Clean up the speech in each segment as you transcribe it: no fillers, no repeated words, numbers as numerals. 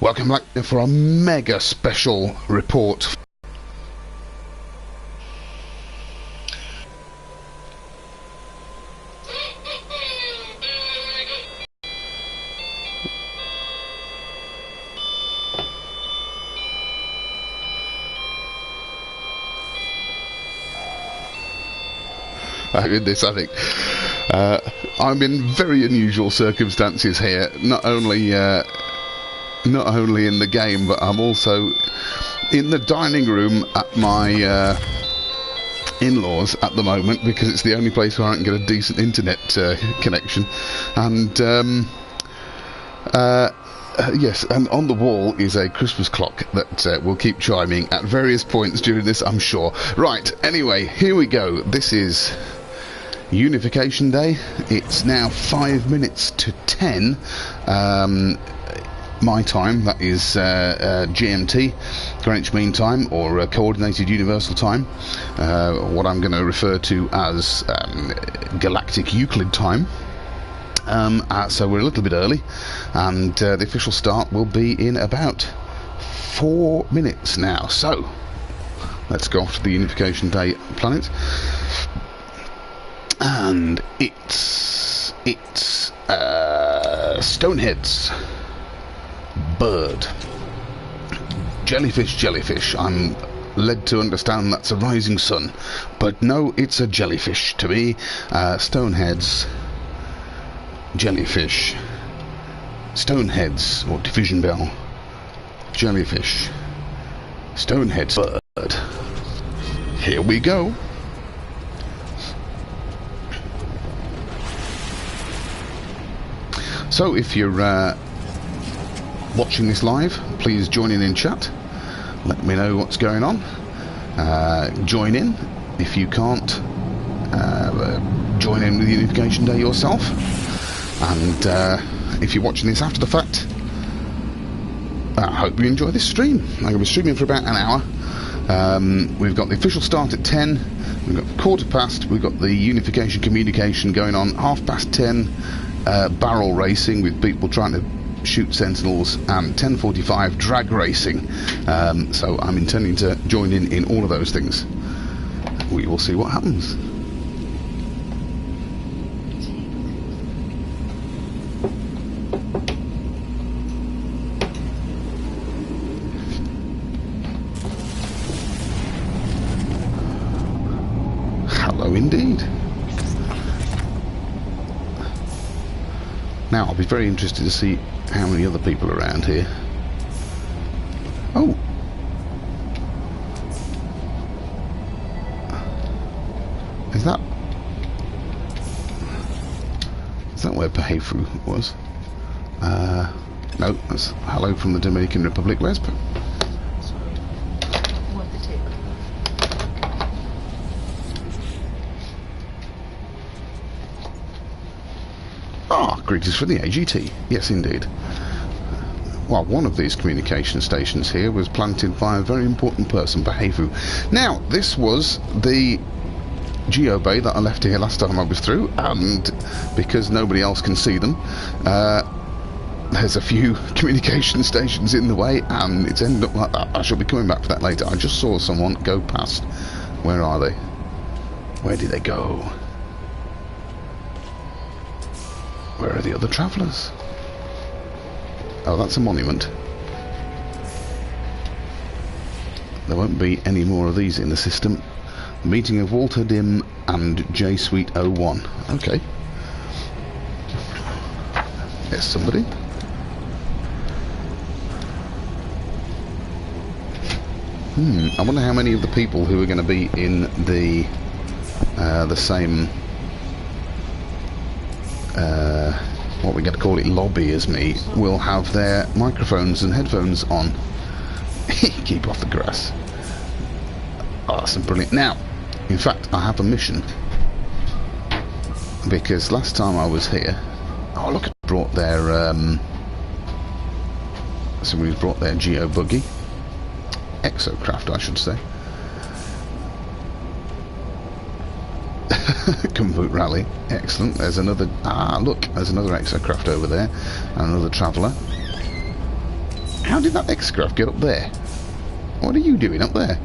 Welcome back for a mega special report. In this, I think I'm in very unusual circumstances here. Not only in the game, but I'm also in the dining room at my in-laws at the moment, because it's the only place where I can get a decent internet connection. And yes, and on the wall is a Christmas clock that will keep chiming at various points during this, I'm sure. Right, anyway, here we go. This is Unification Day. It's now 5 minutes to 10 my time, that is GMT, Greenwich Mean Time, or Coordinated Universal Time, what I'm going to refer to as Galactic Euclid Time. So we're a little bit early, and the official start will be in about 4 minutes now. So let's go off to the Unification Day planet. And it's Stoneheads, bird, jellyfish. I'm led to understand that's a rising sun, but no, it's a jellyfish to me. Stoneheads, jellyfish, Stoneheads, or division bell, jellyfish, Stoneheads, bird. Here we go. So if you're watching this live, please join in chat. Let me know what's going on. Join in. If you can't, join in with Unification Day yourself. And if you're watching this after the fact, I hope you enjoy this stream. I'm going to be streaming for about an hour. We've got the official start at 10. We've got quarter past. We've got the Unification communication going on 10:30. Barrel racing with people trying to shoot sentinels, and 10:45 drag racing. So I'm intending to join in all of those things. We will see what happens. Hello indeed. Now, I'll be very interested to see how many other people are around here. Oh! Is that where Behefru was? No, that's hello from the Dominican Republic. Where's greetings for the AGT. Yes, indeed. Well, one of these communication stations here was planted by a very important person, Behefru. Now, this was the Geo Bay that I left here last time I was through, and because nobody else can see them, there's a few communication stations in the way, and it's ended up like that. I shall be coming back for that later. I just saw someone go past. Where are they? Where did they go? Where are the other travellers? Oh, that's a monument. There won't be any more of these in the system. The meeting of Walter Dim and J Suite 01. Okay. There's somebody. I wonder how many of the people who are going to be in the same what we're going to call it lobby as me will have their microphones and headphones on. Keep off the grass. Oh, that's brilliant. Now, in fact, I have a mission, because last time I was here, oh look, brought their somebody's brought their geo buggy, exocraft I should say. Kumvoot rally, excellent. There's another, look, there's another exocraft over there, and another traveller. How did that X-Craft get up there? What are you doing up there?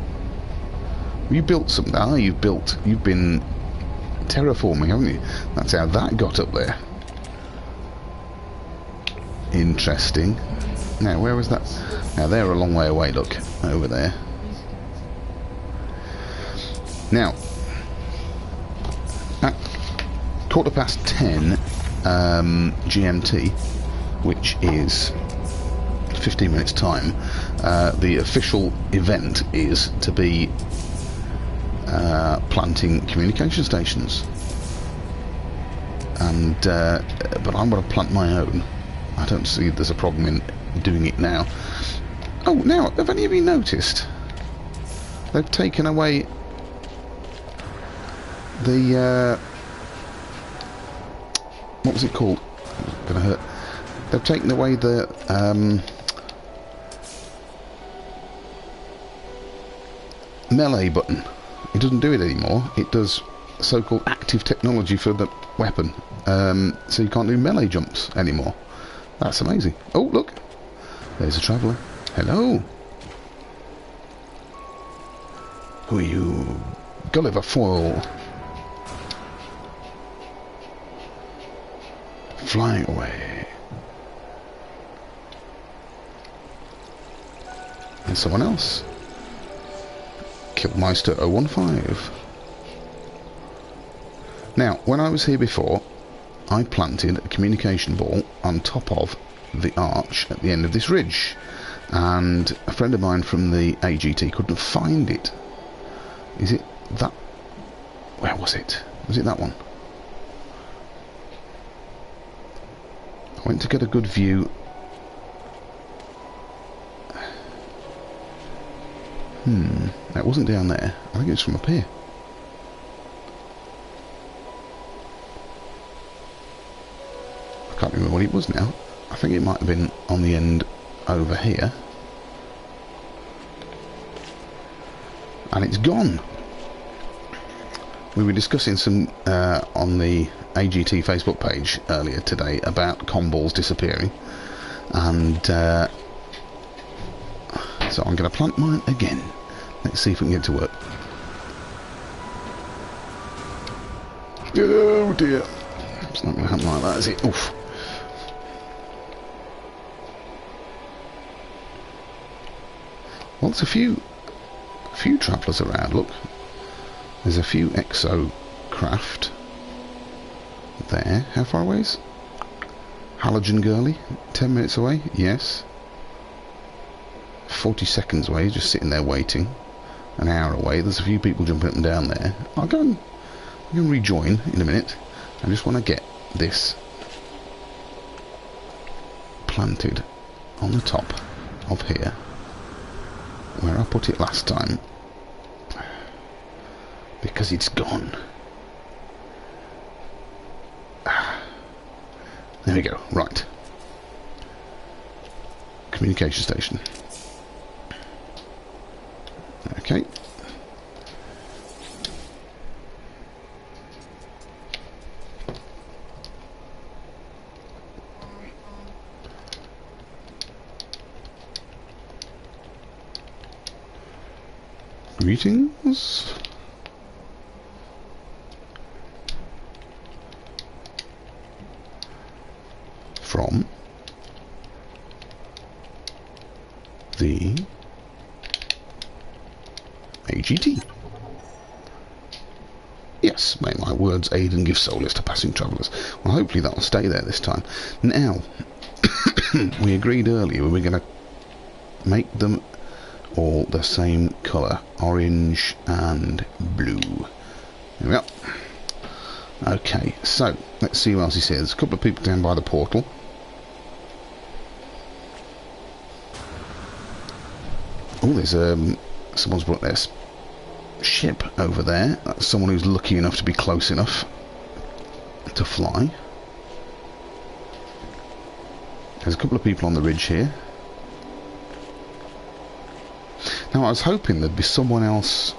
You built something. Ah, you've been terraforming, haven't you? That's how that got up there. Interesting. Now, where was that? Now, they're a long way away, look. Over there. Now, at 10:15 GMT, which is 15 minutes time, the official event is to be planting communication stations, and but I'm going to plant my own. I don't see there's a problem in doing it now. Oh, now, have any of you noticed they've taken away the what was it called? Gonna hurt. They've taken away the melee button. It doesn't do it anymore. It does so-called active technology for the weapon, so you can't do melee jumps anymore. That's amazing. Oh, look, there's a traveller. Hello. Who are you? Gulliver Foil. Flying away. And someone else. Killmeister 015. Now, when I was here before, I planted a communication ball on top of the arch at the end of this ridge, and a friend of mine from the AGT couldn't find it. Is it that? Where was it? Was it that one? I went to get a good view. That wasn't down there. I think it's from up here. I can't remember what it was now. I think it might have been on the end over here. And it's gone. We were discussing some on the AGT Facebook page earlier today about comm balls disappearing, and so I'm going to plant mine again. Let's see if we can get to work. Oh dear, it's not going to happen like that, is it? Oof. Well, there's a few travellers around. Look, there's a few exo craft there. How far away is Halogen Girly? 10 minutes away? Yes. 40 seconds away, just sitting there waiting. An hour away. There's a few people jumping up and down there. I'll go and rejoin in a minute. I just want to get this planted on the top of here, where I put it last time, because it's gone. There we go. Right. Communication station. Okay. Greetings. From the AGT. Yes, may my words aid and give solace to passing travellers. Well, hopefully that'll stay there this time. Now, we agreed earlier we were going to make them all the same colour, orange and blue. There we go. Okay, so let's see who else is here. There's a couple of people down by the portal. Oh, there's someone's brought their ship over there. That's someone who's lucky enough to be close enough to fly. There's a couple of people on the ridge here. Now, I was hoping there'd be someone else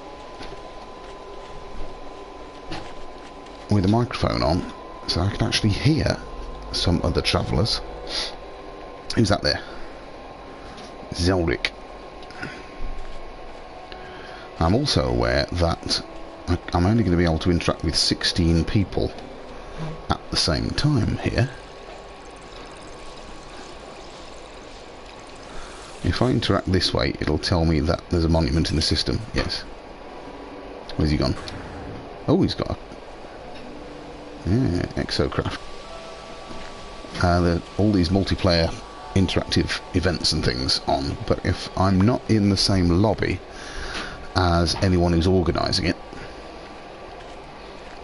with a microphone on, so I could actually hear some other travellers. Who's that there? Zelric. I'm also aware that I'm only going to be able to interact with 16 people at the same time here. If I interact this way, it'll tell me that there's a monument in the system. Yes. Where's he gone? Oh, he's got a... yeah, exocraft. All these multiplayer interactive events and things on, but if I'm not in the same lobby as anyone who's organising it,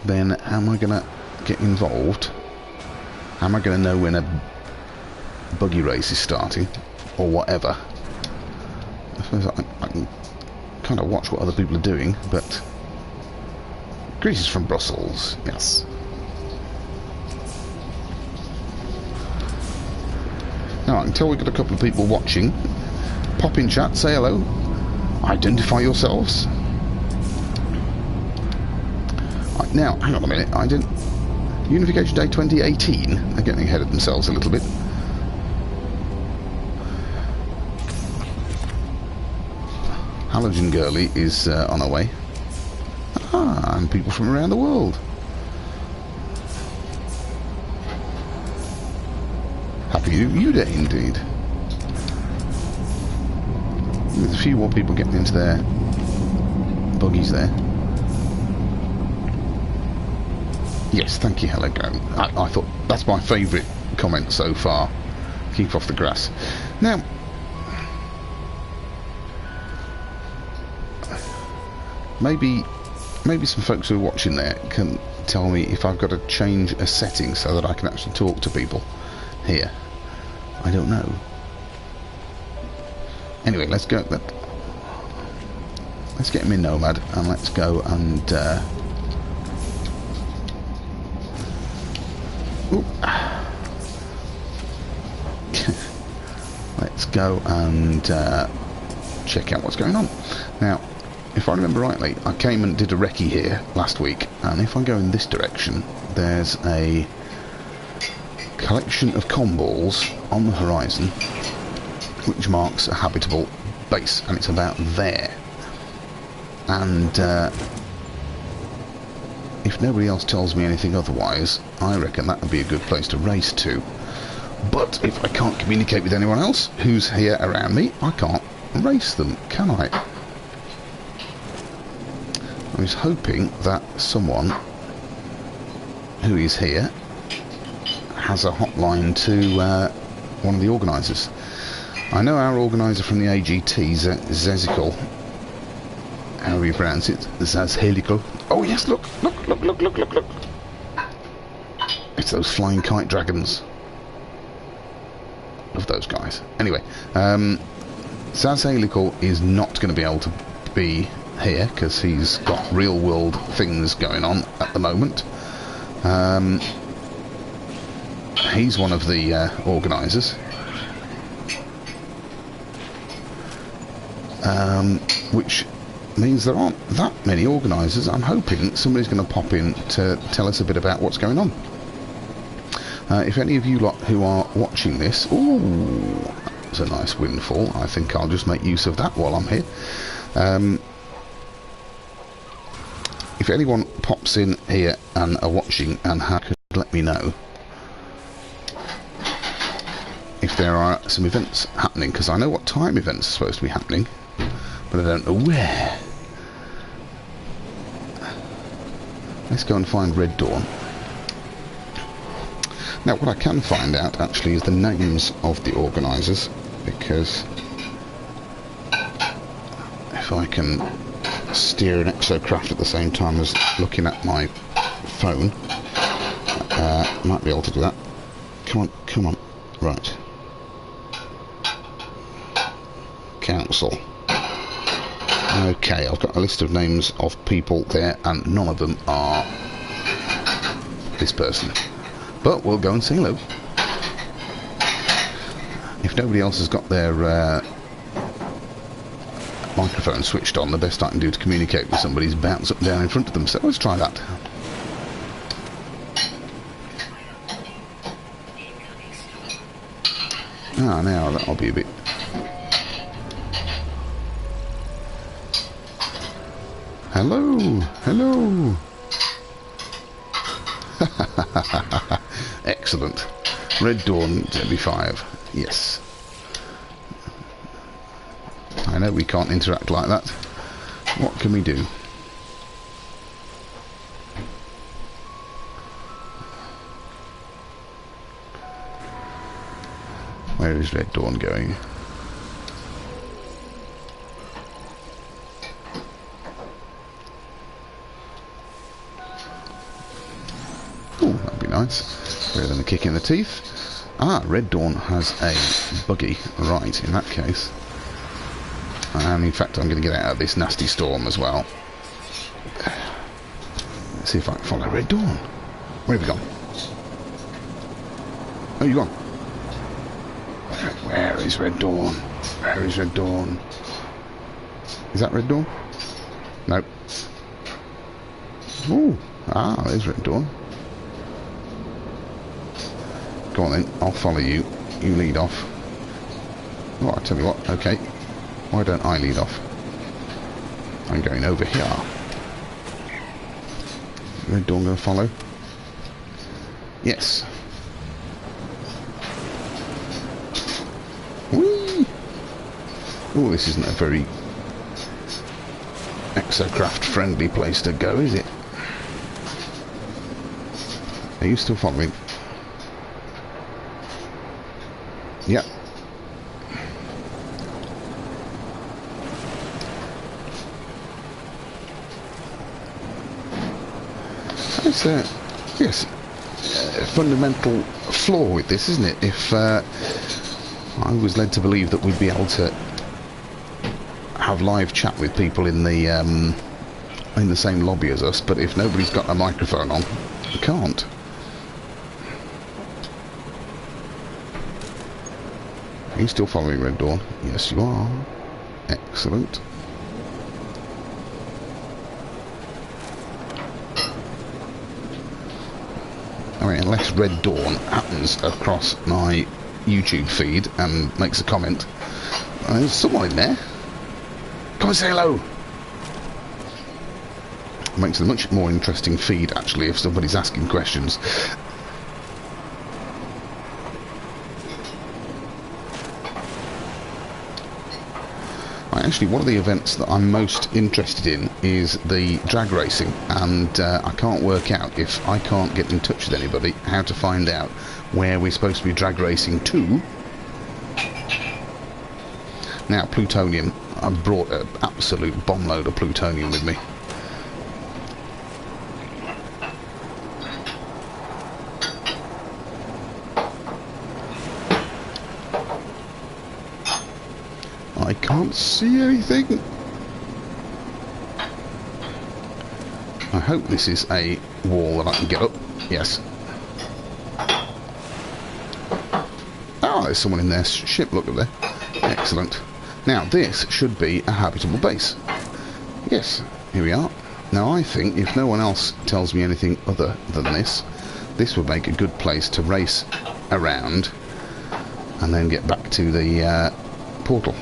then how am I going to get involved? How am I going to know when a buggy race is starting or whatever? I suppose I can kind of watch what other people are doing, but greetings from Brussels, yes. Now I can tell we've got a couple of people watching. Pop in chat, say hello, identify yourselves. Right, now, hang on a minute, I didn't... Unification Day 2018, they're getting ahead of themselves a little bit. Halogen Girly is on her way. Ah, and people from around the world. Happy New Day indeed. There's a few more people getting into their buggies there. Yes, thank you, hello, Graham. I thought that's my favourite comment so far. Keep off the grass. Now, maybe some folks who are watching there can tell me if I've got to change a setting so that I can actually talk to people here. I don't know. Anyway, let's go. Let's get him in Nomad and let's go and let's go and check out what's going on. Now, if I remember rightly, I came and did a recce here last week, and if I go in this direction, there's a collection of comm balls on the horizon which marks a habitable base, and it's about there. And if nobody else tells me anything otherwise, I reckon that would be a good place to race to. But if I can't communicate with anyone else who's here around me, I can't race them, can I? I was hoping that someone who is here has a hotline to one of the organisers. I know our organiser from the AGT, Zezical, however you pronounce it, Zazhelical. Oh yes, look. It's those flying kite dragons. Love those guys. Anyway, Zazhelical is not going to be able to be here because he's got real world things going on at the moment. He's one of the organisers, which means there aren't that many organisers. I'm hoping somebody's going to pop in to tell us a bit about what's going on. If any of you lot who are watching this, ooh, that's a nice windfall. I think I'll just make use of that while I'm here. If anyone pops in here and are watching and could let me know if there are some events happening, because I know what time events are supposed to be happening, but I don't know where. Let's go and find Red Dawn. Now, what I can find out actually is the names of the organisers, because if I can steer an exocraft at the same time as looking at my phone, might be able to do that. Come on, right. Council. Okay, I've got a list of names of people there, and none of them are this person. But we'll go and say hello. If nobody else has got their microphone switched on, the best I can do to communicate with somebody is bounce up and down in front of them. So let's try that. Ah, now that'll be a bit Hello, hello. Excellent. Red Dawn 75. Yes. I know we can't interact like that. What can we do? Where is Red Dawn going? Oh, that'd be nice. Better than a kick in the teeth. Ah, Red Dawn has a buggy. Right, in that case. And in fact, I'm going to get out of this nasty storm as well. Let's see if I can follow Red Dawn. Where have you gone? Oh, you gone? Where is Red Dawn? Where is Red Dawn? Is that Red Dawn? Nope. Ooh. Ah, there's Red Dawn. Go on then, I'll follow you. You lead off. Oh, I tell you what, okay. Why don't I lead off? I'm going over here. Red Dawn going to follow? Yes. Whee! Oh, this isn't a very exocraft friendly place to go, is it? Are you still following? Yep. It's yes, a fundamental flaw with this, isn't it? If I was led to believe that we'd be able to have live chat with people in the same lobby as us, but if nobody's got a microphone on, we can't. Are you still following Red Dawn? Yes, you are. Excellent. I mean, unless Red Dawn happens across my YouTube feed and makes a comment, there's someone in there. Come and say hello. It makes it a much more interesting feed, actually, if somebody's asking questions. Actually, one of the events that I'm most interested in is the drag racing, and I can't work out, if I can't get in touch with anybody, how to find out where we're supposed to be drag racing to. Now, plutonium. I've brought an absolute bomb load of plutonium with me. I can't see anything. I hope this is a wall that I can get up. Yes. Oh, there's someone in their ship. Look up there. Excellent. Now, this should be a habitable base. Yes, here we are. Now, I think if no one else tells me anything other than this, this would make a good place to race around and then get back to the portal.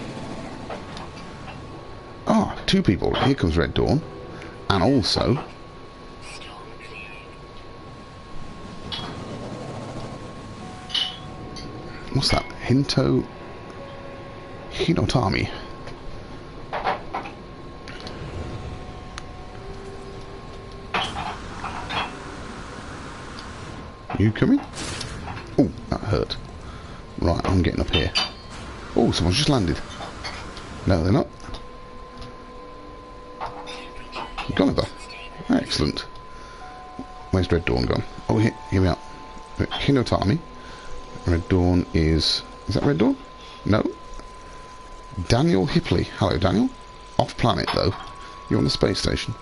Ah, two people. Here comes Red Dawn. And also... what's that? Hinotami. You coming? Oh, that hurt. Right, I'm getting up here. Oh, someone's just landed. No, they're not. Gone over. Excellent. Where's Red Dawn gone? Oh, here we are. Hinotami. Red Dawn is that Red Dawn? No. Daniel Hipley. Hello, Daniel. Off planet, though. You're on the space station.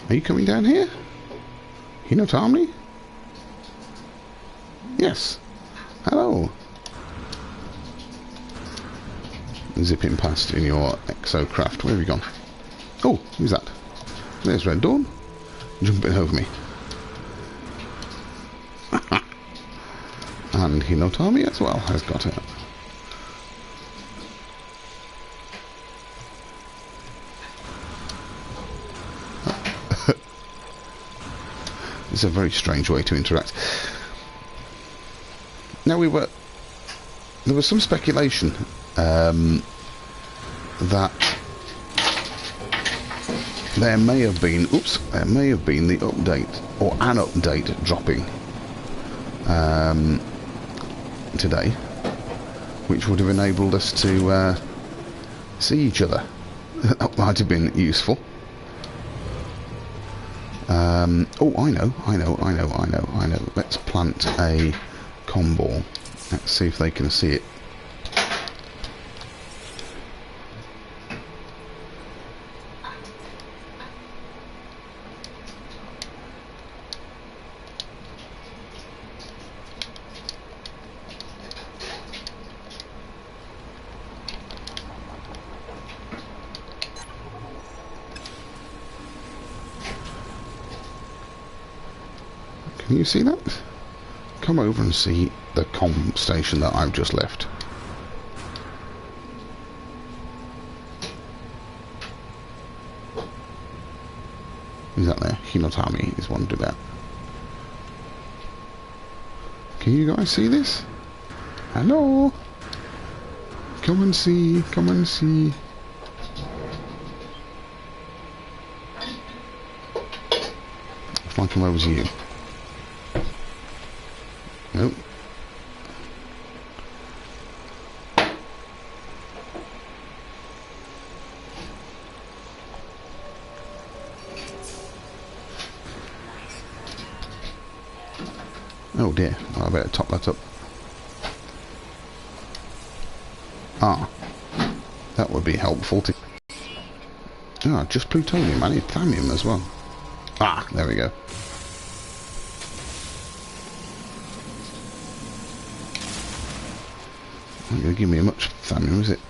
Are you coming down here? Hinotami? Yes. Hello. Zipping past in your exocraft. Where have you gone? Oh, who's that? There's Red Dawn. Jumping over me. And Hinotami as well has got it. It's a very strange way to interact. Now there was some speculation that there may have been the update or an update dropping today, which would have enabled us to see each other. That might have been useful. Oh, I know. Let's plant a comm ball. Let's see if they can see it. Can you see that? Come over and see the comm station that I've just left. Is that there? Hinotami is wondering about. Can you guys see this? Hello? Come and see, come and see. If I come over to you. Nope. Oh dear, well, I better top that up. Ah, that would be helpful to... Ah, just plutonium, I need thallium as well. Ah, there we go. Not going to give me much thallium, is it?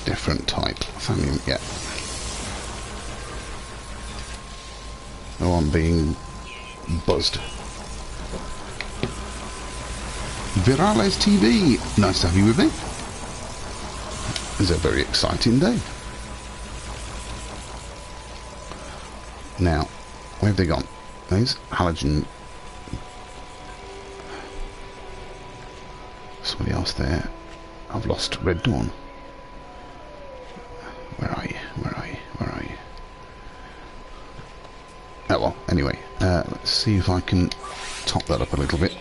Different type thallium, yeah. Oh, I'm being buzzed. Virales TV, nice to have you with me. It's a very exciting day. Now, where have they gone? There's halogen. Somebody else there. I've lost Red Dawn. Where are you? Where are you? Where are you? Oh well, anyway, let's see if I can top that up a little bit.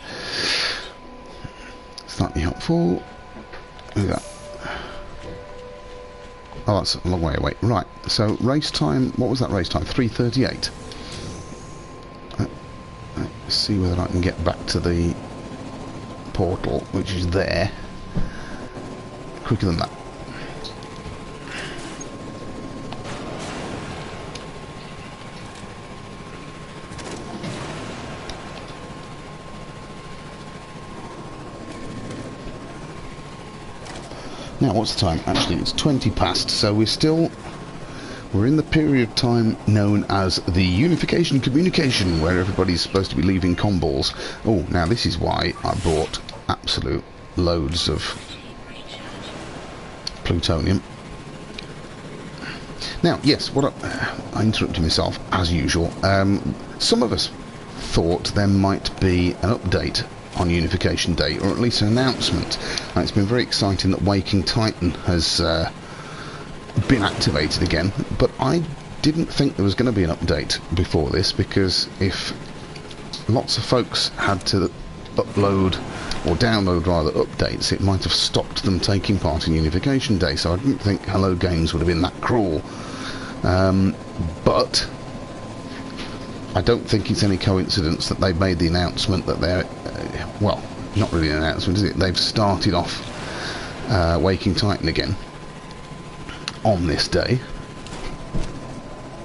Slightly helpful. Look at that. Oh, that's a long way away. Right, so race time, what was that race time? 3:38. Let's see whether I can get back to the portal, which is there, quicker than that. Now, what's the time? Actually, it's 20 past, so we're in the period of time known as the Unification communication, where everybody's supposed to be leaving comm balls. Oh, now this is why I bought absolute loads of plutonium. Now, yes, I interrupted myself, as usual. Some of us thought there might be an update on Unification Day, or at least an announcement. It's been very exciting that Waking Titan has been activated again, but I didn't think there was going to be an update before this, because if lots of folks had to upload, or download rather, updates, it might have stopped them taking part in Unification Day, so I didn't think Hello Games would have been that cruel. But I don't think it's any coincidence that they've made the announcement that they're, well, not really an announcement, is it? They've started off Waking Titan again on this day.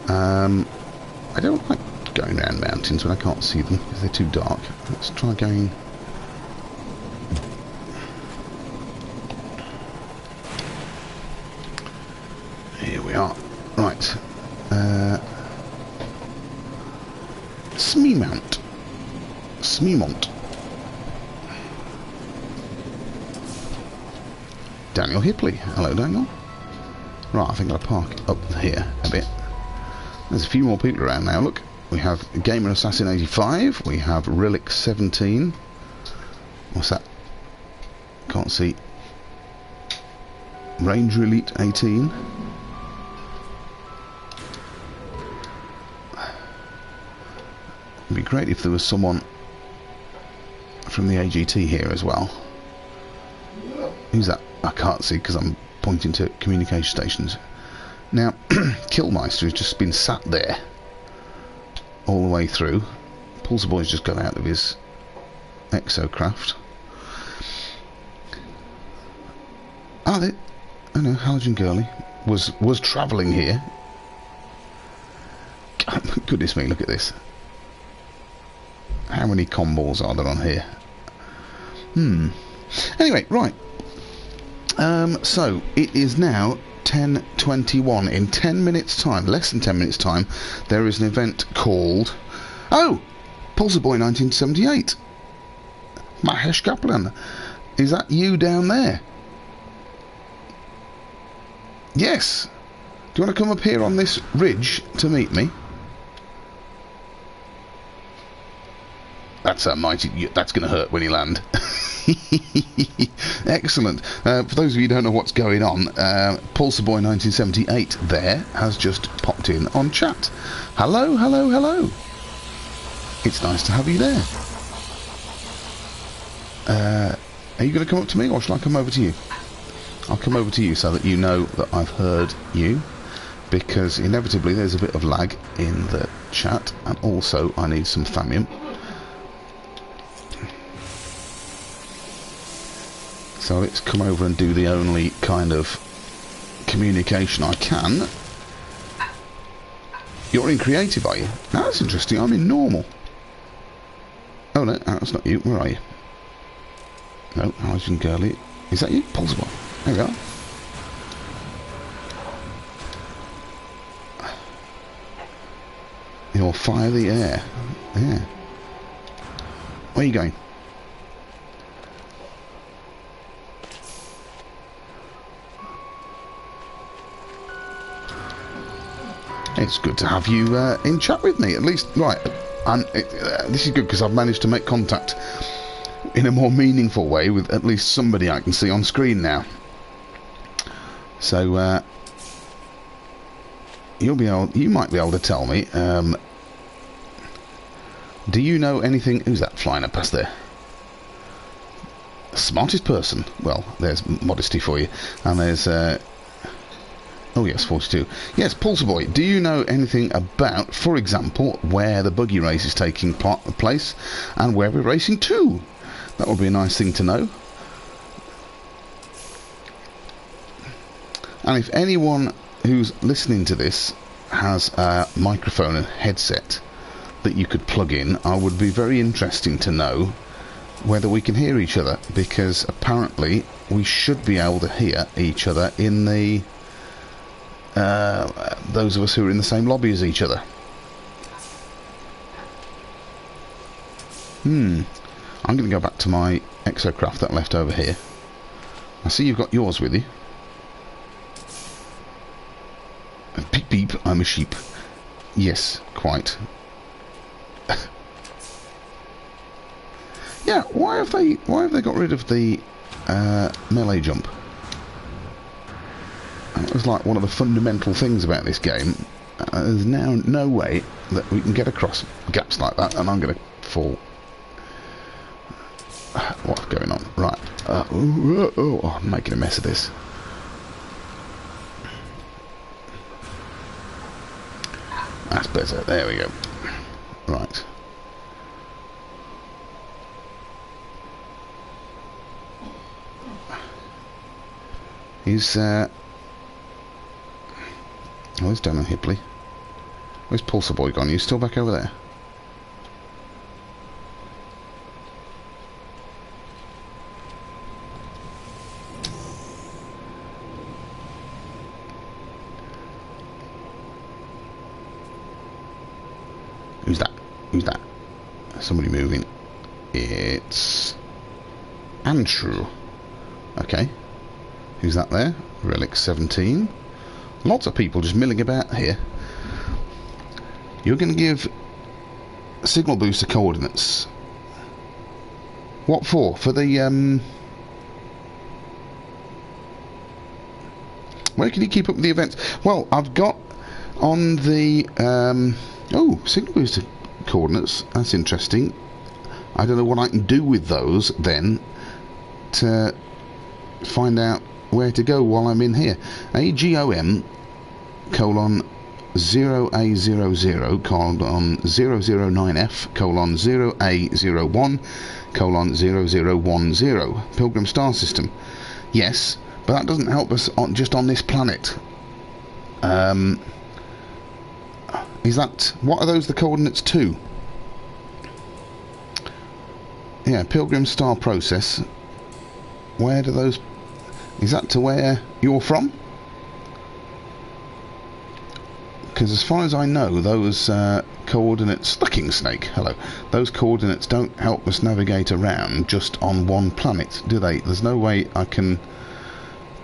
I don't like going around mountains when I can't see them because they're too dark. Let's try going... Here we are. Right, Smemont. Daniel Hipley. Hello, Daniel. Right, I think I'll park up here a bit. There's a few more people around now. Look, we have Gamer Assassin 85. We have Relic 17. What's that? Can't see. Ranger Elite 18. It'd be great if there was someone from the AGT here as well. Who's that? I can't see because I'm pointing to communication stations. Now, Killmeister has just been sat there all the way through. Pulsar Boy's just got out of his exocraft. Oh no, Halogen Girly was travelling here. Goodness me, look at this. How many comballs are there on here? Anyway, right. So it is now 10:21. In 10 minutes time, less than 10 minutes time, there is an event called Pulsar Boy 1978. Mahesh Kaplan. Is that you down there? Yes. Do you want to come up here on this ridge to meet me? That's a mighty. That's going to hurt when you land. Excellent. For those of you who don't know what's going on, Pulsar Boy 1978 there has just popped in on chat. Hello, hello, hello. It's nice to have you there. Are you going to come up to me, or shall I come over to you? I'll come over to you so that you know that I've heard you, because inevitably there's a bit of lag in the chat, and also I need some Thamium. So let's come over and do the only kind of communication I can. You're in creative, are you? No, that's interesting. I'm in normal. Oh no, that's not you. Where are you? No, Halogen Girly. Is that you? Pulsar Boy. There we are. You'll fire the air. Yeah. Where are you going? It's good to have you in chat with me, at least. Right, and this is good because I've managed to make contact in a more meaningful way with at least somebody I can see on screen now. So you might be able to tell me. Do you know anything? Who's that flying up past there? The smartest person. Well, there's modesty for you, and there's. Oh yes, 42. Yes, Pulsar Boy, do you know anything about, for example, where the buggy race is taking place and where we're racing to? That would be a nice thing to know. And if anyone who's listening to this has a microphone and headset that you could plug in, I would be very interesting to know whether we can hear each other, because apparently we should be able to hear each other in the those of us who are in the same lobby as each other. I'm going to go back to my exocraft that I left over here. I see you've got yours with you. Beep beep, I'm a sheep. Yes, quite. Yeah, why have they got rid of the melee jump? It was like one of the fundamental things about this game. There's now no way that we can get across gaps like that, and I'm going to fall. What's going on? Right. I'm making a mess of this. That's better. There we go. Right. He's oh, he's down on Hipley. Where's Pulsar Boy gone? Are you still back over there? Who's that? Who's that? Somebody moving. It's Andrew. Okay. Who's that there? Relic 17. Lots of people just milling about here. You're going to give signal booster coordinates. What for? For the, where can you keep up with the events? Well, I've got on the, oh, signal booster coordinates. That's interesting. I don't know what I can do with those, then, to find out where to go while I'm in here. AGOM, colon 0A00, colon 009F, colon 0A01, colon 0010. Pilgrim star system. Yes, but that doesn't help us just on this planet. Is that... what are those the coordinates to? Yeah, Pilgrim star process. Where do those... is that to where you're from? Because as far as I know, those coordinates... Sucking snake, hello. Those coordinates don't help us navigate around just on one planet, do they? There's no way I can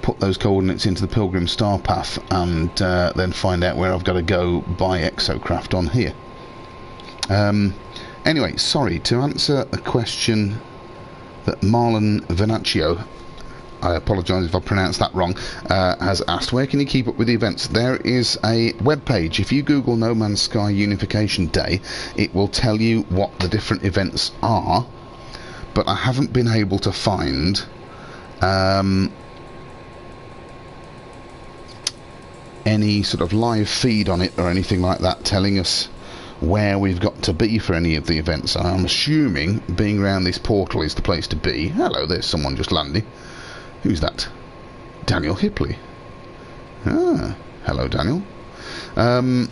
put those coordinates into the Pilgrim star path and then find out where I've got to go by exocraft on here. Anyway, sorry, to answer a question that Marlon Venaccio, I apologise if I pronounced that wrong, has asked, where can you keep up with the events? There is a web page. If you Google No Man's Sky Unification Day, it will tell you what the different events are, but I haven't been able to find any sort of live feed on it or anything like that telling us where we've got to be for any of the events. I'm assuming being around this portal is the place to be. Hello, there's someone just landing. Who's that? Daniel Hipley. Ah, hello, Daniel. I mean,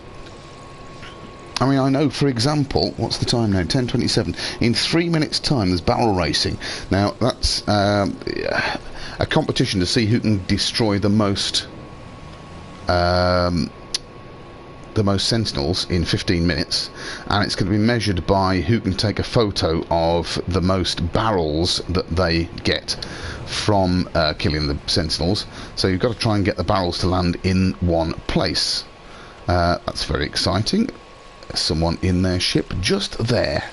I know, for example, what's the time now? 10:27. In 3 minutes' time, there's barrel racing. Now, that's a competition to see who can destroy the most sentinels in 15 minutes, and it's going to be measured by who can take a photo of the most barrels that they get from killing the sentinels. So you've got to try and get the barrels to land in one place. That's very exciting. There's someone in their ship just there.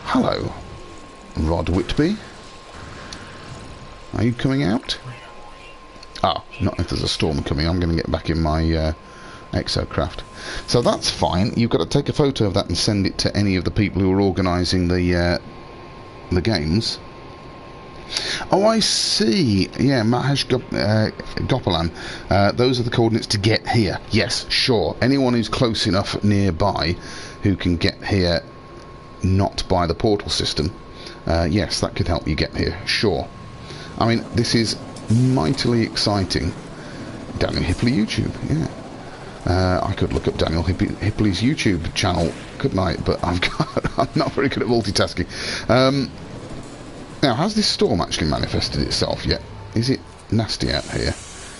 Hello, Rod Whitby. Are you coming out? Ah, not if there's a storm coming. I'm going to get back in my exocraft. So that's fine. You've got to take a photo of that and send it to any of the people who are organising the games. Oh, I see. Yeah, Mahesh Gopalan. Those are the coordinates to get here. Yes, sure. Anyone who's close enough nearby who can get here, not by the portal system, yes, that could help you get here. Sure. I mean, this is mightily exciting. Daniel Hipley YouTube, yeah. I could look up Daniel Hipley's YouTube channel, couldn't I? But I'm not very good at multitasking. Now, has this storm actually manifested itself yet? Is it nasty out here?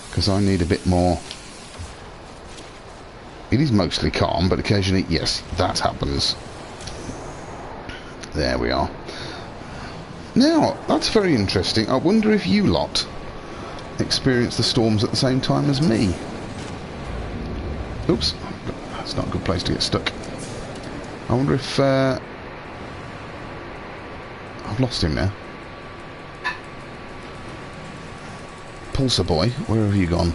Because I need a bit more... It is mostly calm, but occasionally, yes, that happens. There we are. Now, that's very interesting. I wonder if you lot experience the storms at the same time as me. Oops, that's not a good place to get stuck. I wonder if I've lost him now. Pulsar boy, where have you gone?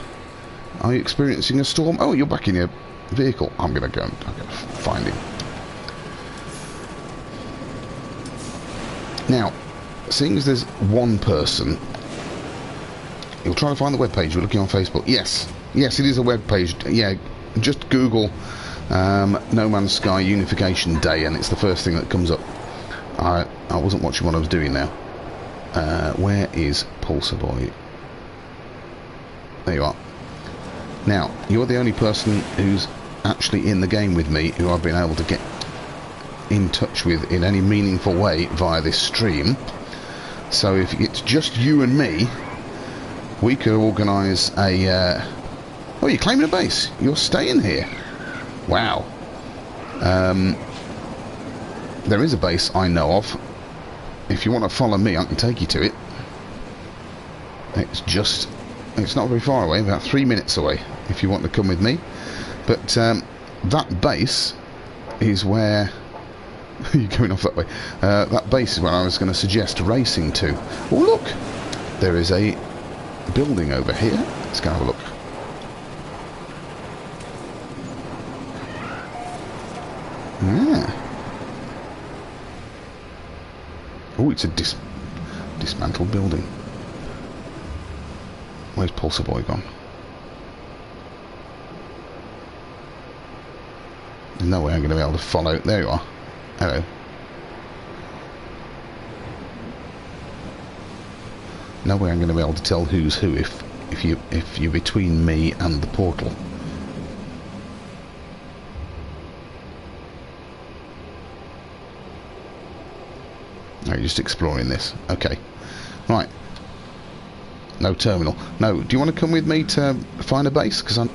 Are you experiencing a storm? Oh, you're back in your vehicle. I'm gonna go and find him. Now, seeing as there's one person, you'll try to find the webpage. You're looking on Facebook. Yes, it is a webpage. Yeah, just Google No Man's Sky Unification Day, and it's the first thing that comes up. I wasn't watching what I was doing now. Where is Pulsar boy? There you are. Now, you're the only person who's actually in the game with me who I've been able to get in touch with in any meaningful way via this stream. So if it's just you and me, we could organise a... Oh, you're claiming a base. You're staying here. Wow. there is a base I know of. If you want to follow me, I can take you to it. It's not very far away, about 3 minutes away, if you want to come with me. But that base is where... You're going off that way. That base is where I was going to suggest racing to. Oh, look! There is a building over here. Let's go have a look. Yeah. Oh, it's a dismantled building. Where's Pulsar Boy gone? There's no way I'm going to be able to follow. There you are. Hello. No way I'm going to be able to tell who's who if you're between me and the portal. No, you're just exploring this. Okay. Right. No terminal. No, do you want to come with me to find a base? Because I'm...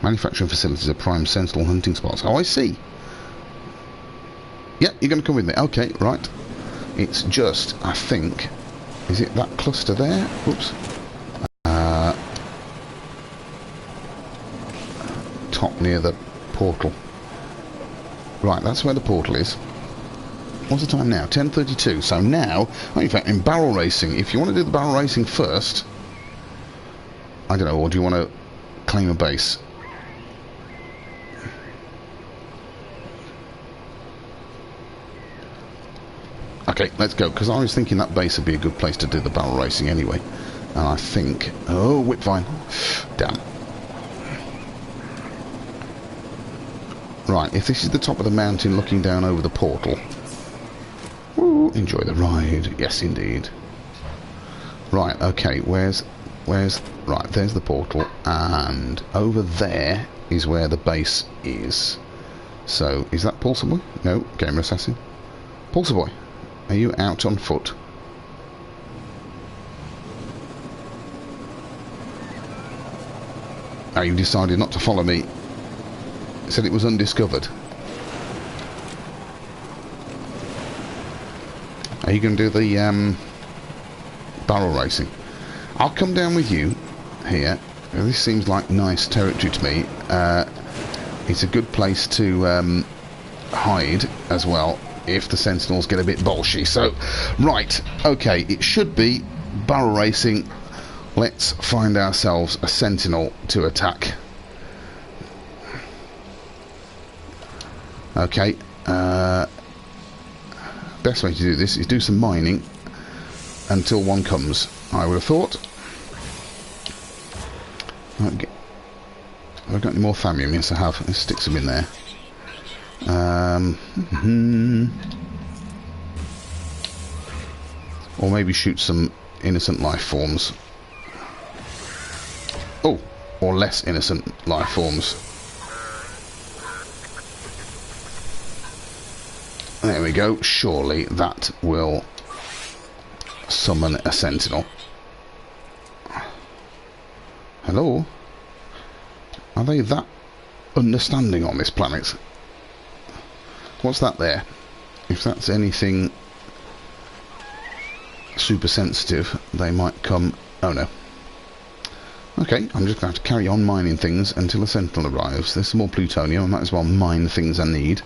Manufacturing facilities are prime sentinel hunting spots. Oh, I see. Yeah, you're going to come with me. Okay, right. It's just, I think... Is it that cluster there? Oops. Top near the portal. Right, that's where the portal is. What's the time now? 10:32. So now, oh, in fact, in barrel racing, if you want to do the barrel racing first, I don't know, or do you want to claim a base? Okay, let's go, because I was thinking that base would be a good place to do the barrel racing anyway. And I think... Oh, whipvine. Damn. Right, if this is the top of the mountain looking down over the portal... Woo, enjoy the ride. Yes, indeed. Right, okay, where's... Right, there's the portal, and over there is where the base is. So, is that Pulsar Boy? No, Gamer Assassin. Pulsar Boy, are you out on foot? Oh, you decided not to follow me. Said it was undiscovered. Are you going to do the barrel racing? I'll come down with you here. This seems like nice territory to me. It's a good place to hide as well if the sentinels get a bit bolshy. So, right, okay, it should be barrel racing. Let's find ourselves a sentinel to attack. Okay, best way to do this is do some mining until one comes, I would have thought. Okay. Have I got any more thallium? Yes, I have. Let's stick some in there. Or maybe shoot some innocent life forms. Oh, or less innocent life forms. There we go. Surely that will summon a sentinel. Hello? Are they that understanding on this planet? What's that there? If that's anything super sensitive, they might come... Oh no. Okay, I'm just going to have to carry on mining things until a sentinel arrives. There's some more plutonium. I might as well mine things I need.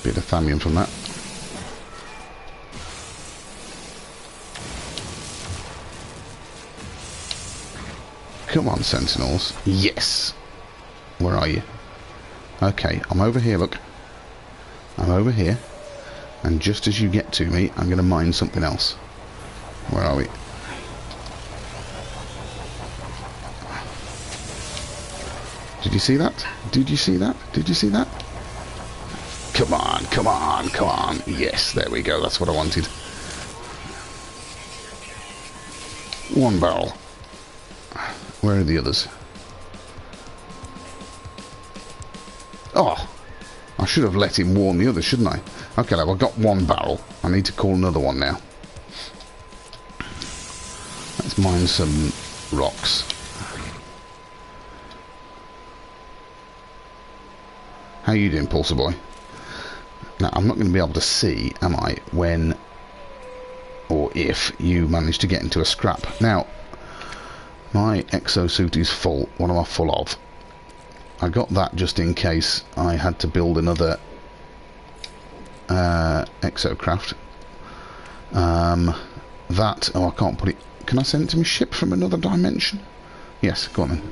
Bit of thallium from that. Come on, sentinels. Yes! Where are you? Okay, I'm over here, look. I'm over here. And just as you get to me, I'm going to mine something else. Where are we? Did you see that? Did you see that? Did you see that? Come on, come on, come on. Yes, there we go. That's what I wanted. One barrel. Where are the others? Oh, I should have let him warn the others, shouldn't I? Okay, well, I've got one barrel. I need to call another one now. Let's mine some rocks. How you doing, Pulsar Boy? Now, I'm not going to be able to see, am I, when or if you manage to get into a scrap. Now, my exosuit is full. What am I full of? I got that just in case I had to build another exocraft. That, oh, I can't put it. Can I send it to my ship from another dimension? Yes, go on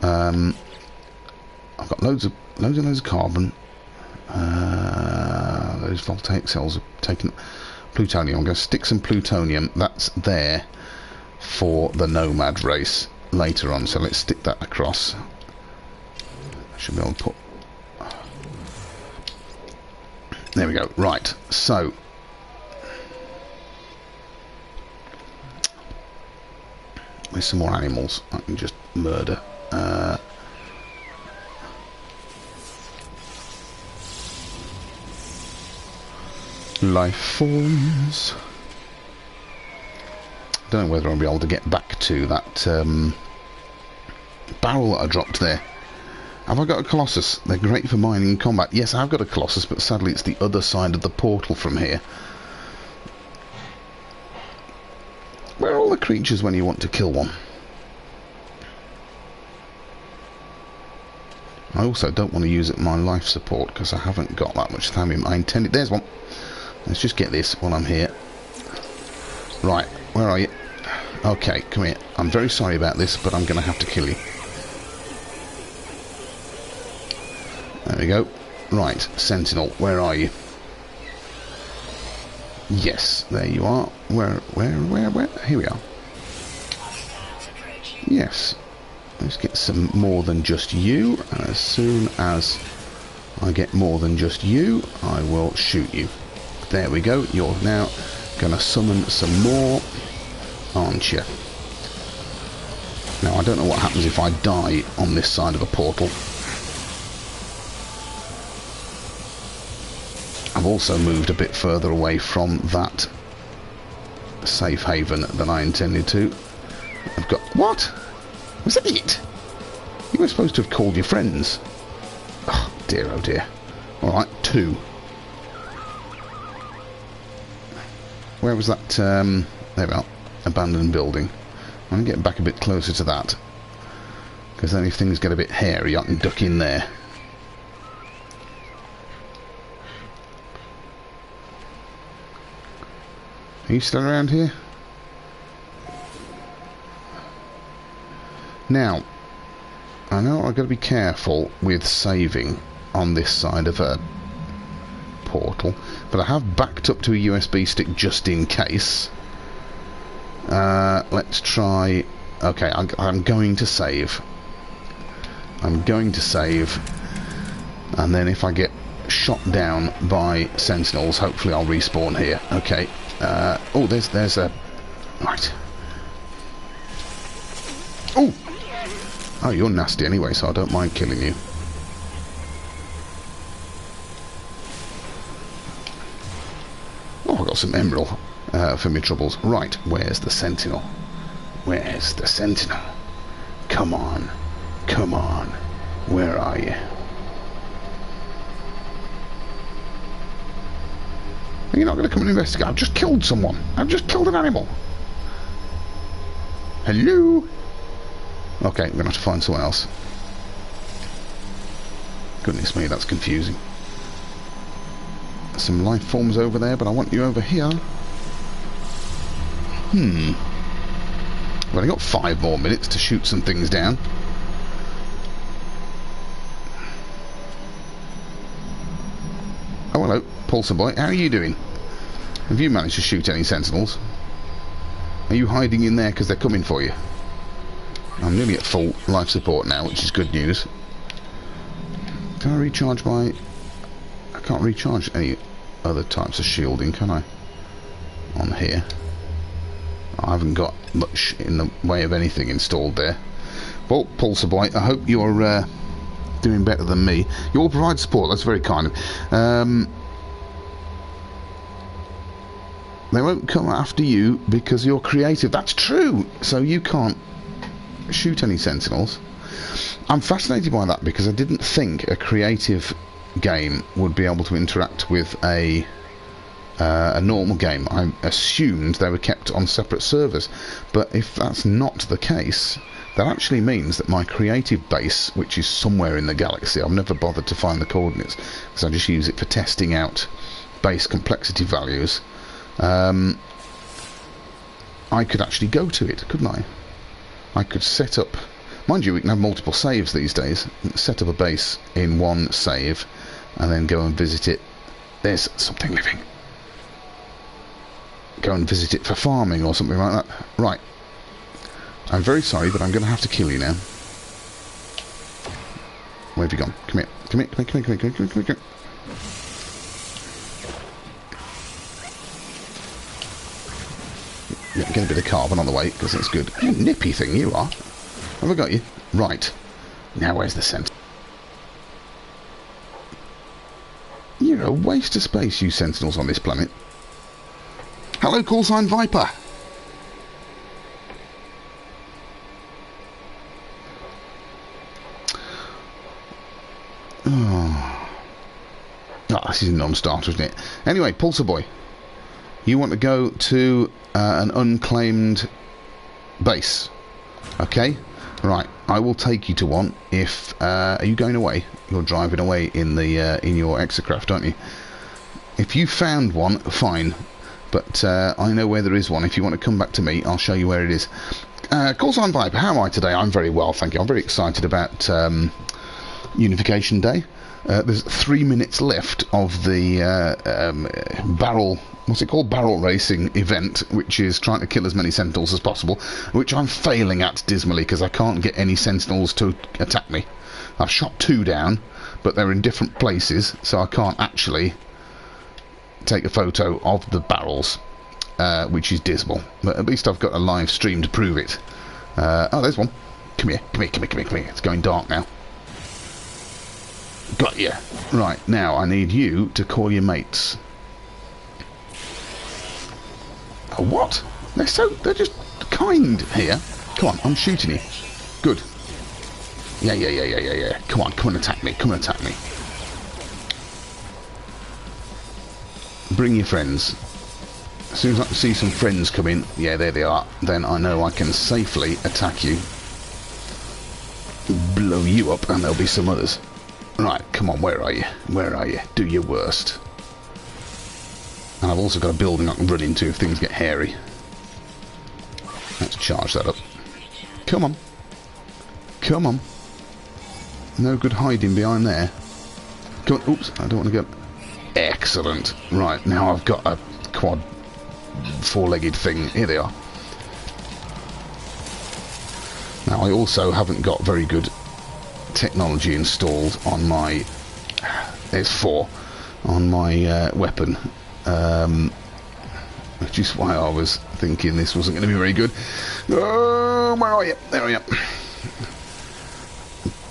then. I've got loads of carbon. Those voltaic cells have taken plutonium. I'm going to stick some plutonium. That's there for the nomad race later on. So let's stick that across. I should be able to put. There we go. Right. So. There's some more animals I can just murder. Life forms. Don't know whether I'll be able to get back to that barrel that I dropped there. Have I got a Colossus? They're great for mining in combat. Yes, I've got a Colossus, but sadly it's the other side of the portal from here. Where are all the creatures when you want to kill one? I also don't want to use it my life support because I haven't got that much thallium. I intended. There's one. Let's just get this while I'm here. Right, where are you? Okay, come here. I'm very sorry about this, but I'm going to have to kill you. There we go. Right, Sentinel, where are you? Yes, there you are. Where? Here we are. Yes. Let's get some more than just you. And as soon as I get more than just you, I will shoot you. There we go. You're now going to summon some more, aren't you? Now, I don't know what happens if I die on this side of a portal. I've also moved a bit further away from that safe haven than I intended to. I've got... What? Was that it? You were supposed to have called your friends. Oh, dear, oh dear. Alright, 2. Where was that? There we are. Abandoned building. I'm going to get back a bit closer to that. Because then if things get a bit hairy, I can duck in there. Are you still around here? Now, I know I've got to be careful with saving on this side of a portal, but I have backed up to a USB stick just in case. Let's try... Okay, I'm going to save. I'm going to save, and then if I get shot down by sentinels, hopefully I'll respawn here. Okay. Oh, there's a... Right. Oh! Oh, you're nasty anyway, so I don't mind killing you. Oh, I've got some emerald for my troubles. Right, where's the sentinel? Where's the sentinel? Come on. Come on. Where are you? You're not going to come and investigate. I've just killed someone. I've just killed an animal. Hello? Okay, we're going to have to find someone else. Goodness me, that's confusing. Some life forms over there, but I want you over here. I've only got 5 more minutes to shoot some things down. Oh, hello, Pulsar Boy. How are you doing? Have you managed to shoot any sentinels? Are you hiding in there because they're coming for you? I'm nearly at full life support now, which is good news. Can I recharge my... I can't recharge any other types of shielding, can I? On here. I haven't got much in the way of anything installed there. Well, Pulsar Boy, I hope you're doing better than me. You all provide support. That's very kind of. They won't come after you because you're creative. That's true. So you can't shoot any sentinels. I'm fascinated by that because I didn't think a creative game would be able to interact with a normal game. I assumed they were kept on separate servers, but if that's not the case, that actually means that my creative base, which is somewhere in the galaxy, I've never bothered to find the coordinates because I just use it for testing out base complexity values. I could actually go to it, couldn't I? I could set up, mind you, we can have multiple saves these days. Set up a base in one save and then go and visit it. There's something living. Go and visit it for farming or something like that. Right. I'm very sorry, but I'm going to have to kill you now. Where have you gone? Come here. Come here, come here, come here, come here, come here. Yeah, get a bit of carbon on the way, because that's good. You nippy thing you are. Have I got you? Right. Now where's the centre? You're a waste of space, you sentinels on this planet. Hello, call sign Viper. Oh, this is a non-starter, isn't it? Anyway, Pulsar Boy, you want to go to an unclaimed base, okay? Right, I will take you to one. If are you going away? You're driving away in the in your exocraft, aren't you? If you found one, fine. But I know where there is one. If you want to come back to me, I'll show you where it is. Call sign Viper, how am I today? I'm very well, thank you. I'm very excited about Unification Day. There's 3 minutes left of the barrel, what's it called? Barrel racing event, which is trying to kill as many sentinels as possible, which I'm failing at dismally because I can't get any sentinels to attack me. I've shot 2 down, but they're in different places, so I can't actually take a photo of the barrels, which is dismal. But at least I've got a live stream to prove it. Oh, there's one. Come here, come here, come here, come here, come here. It's going dark now. Got you. Right, now I need you to call your mates. Oh, what? They're just kind here. Come on, I'm shooting you. Good. Yeah. Come on and attack me. Come and attack me. Bring your friends. As soon as I can see some friends come in, yeah, there they are, then I know I can safely attack you. Blow you up, and there'll be some others. Right, come on, where are you? Where are you? Do your worst. And I've also got a building I can run into if things get hairy. Let's charge that up. Come on. Come on. No good hiding behind there. Come on. Oops, I don't want to go. Excellent. Right, now I've got a quad 4-legged thing. Here they are. Now I also haven't got very good technology installed on my... There's 4 on my weapon. Which is why I was thinking this wasn't going to be very good. Oh, where are you? There we are.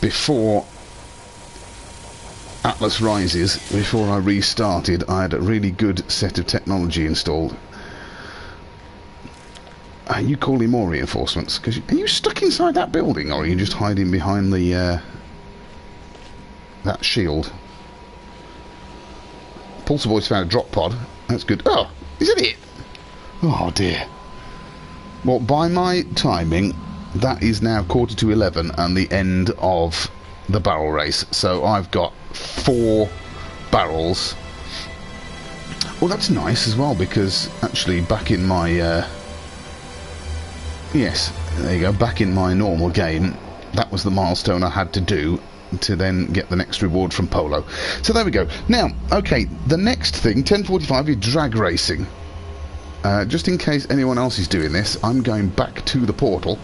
Before Atlas Rises, before I restarted, I had a really good set of technology installed. Are you calling more reinforcements? Are you stuck inside that building, or are you just hiding behind the that shield? Pulsar Boy's found a drop pod. That's good. Oh, is it? Oh dear. Well, by my timing, that is now 11:15 and the end of the barrel race. So I've got 4 barrels. Well, that's nice as well, because actually back in my yes, there you go, back in my normal game, that was the milestone I had to do to then get the next reward from Polo. So there we go. Now, okay, the next thing, 10:45, is drag racing. Just in case anyone else is doing this, I'm going back to the portal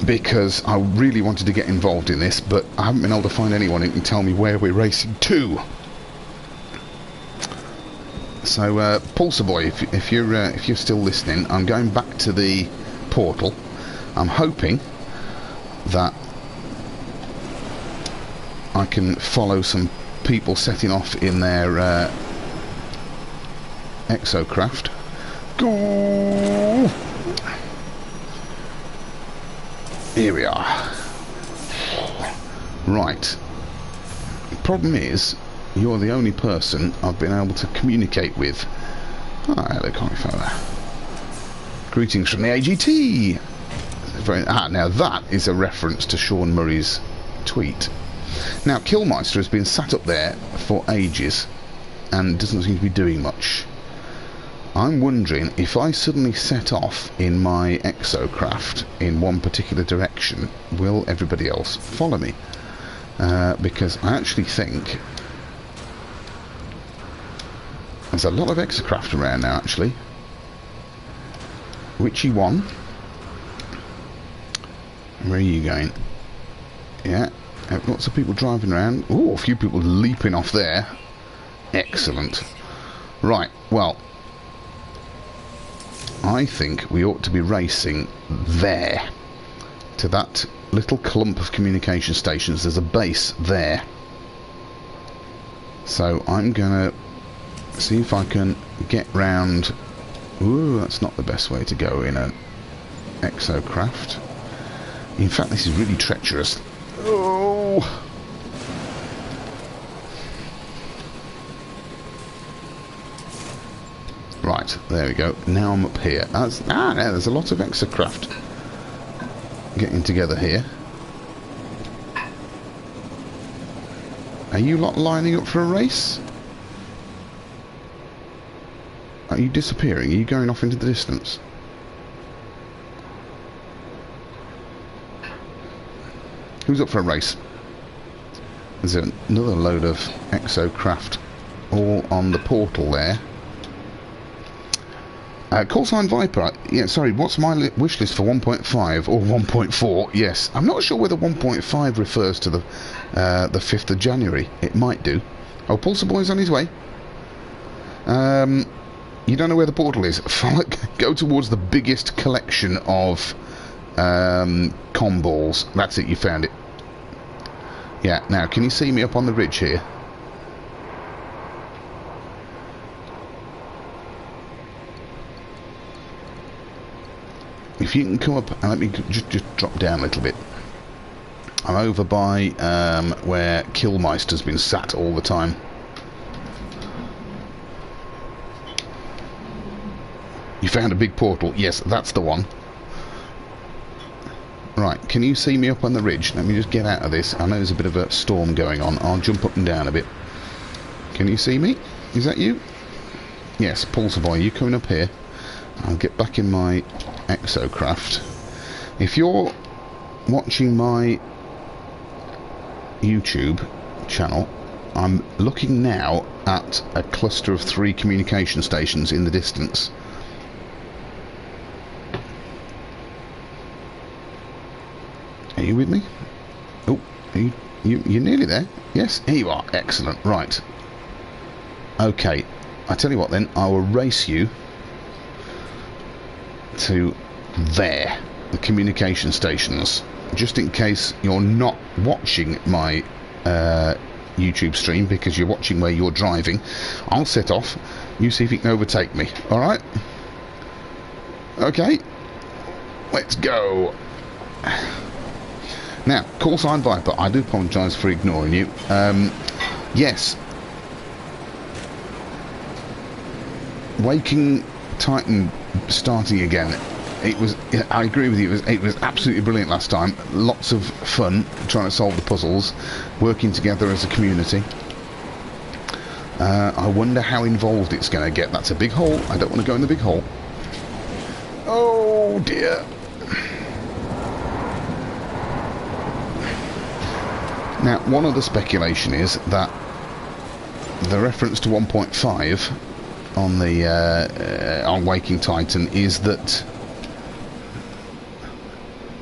because I really wanted to get involved in this, but I haven't been able to find anyone who can tell me where we're racing to. So, Pulsar Boy, if you're still listening, I'm going back to the portal. I'm hoping that I can follow some people setting off in their exocraft. Go! Here we are. Right. The problem is, you're the only person I've been able to communicate with. Ah, hello, cauliflower. Greetings from the AGT. Now that is a reference to Sean Murray's tweet. Now, Killmeister has been sat up there for ages and doesn't seem to be doing much. I'm wondering if I suddenly set off in my exocraft in one particular direction, will everybody else follow me? Because I actually think there's a lot of exocraft around now, actually. Witchy one. Where are you going? Yeah, lots of people driving around. Ooh, a few people leaping off there. Excellent. Right, well, I think we ought to be racing there to that little clump of communication stations. There's a base there. So I'm going to see if I can get round. Ooh, that's not the best way to go in an exocraft. In fact, this is really treacherous. Oh! Right, there we go. Now I'm up here. Now there's a lot of exocraft getting together here. Are you lot lining up for a race? Are you disappearing? Are you going off into the distance? Who's up for a race? There's another load of exocraft all on the portal there. Call sign Viper. Yeah, sorry, what's my wish list for 1.5 or 1.4? Yes, I'm not sure whether 1.5 refers to the 5th of January. It might do. Oh, Pulsar Boy's on his way. You don't know where the portal is. Go towards the biggest collection of com balls. That's it, you found it. Yeah, now can you see me up on the ridge here? If you can come up and let me just drop down a little bit. I'm over by where Killmeister's been sat all the time. You found a big portal. Yes, that's the one. Right, can you see me up on the ridge? Let me just get out of this. I know there's a bit of a storm going on. I'll jump up and down a bit. Can you see me? Is that you? Yes, Pulsar Boy, you coming up here? I'll get back in my exocraft. If you're watching my YouTube channel, I'm looking now at a cluster of 3 communication stations in the distance. Are you with me? Oh, you're nearly there. Yes, here you are. Excellent. Right. Okay. I tell you what then, I will race you to there, the communication stations, just in case you're not watching my YouTube stream because you're watching where you're driving. I'll set off, you see if you can overtake me. Alright? Okay, let's go. Now, call sign Viper, I do apologise for ignoring you. Yes, Waking Titan starting again. It was, I agree with you, it was absolutely brilliant last time. Lots of fun trying to solve the puzzles, working together as a community. I wonder how involved it's going to get. That's a big hole. I don't want to go in the big hole. Oh dear. Now, one other speculation is that the reference to 1.5 on the on Waking Titan is that.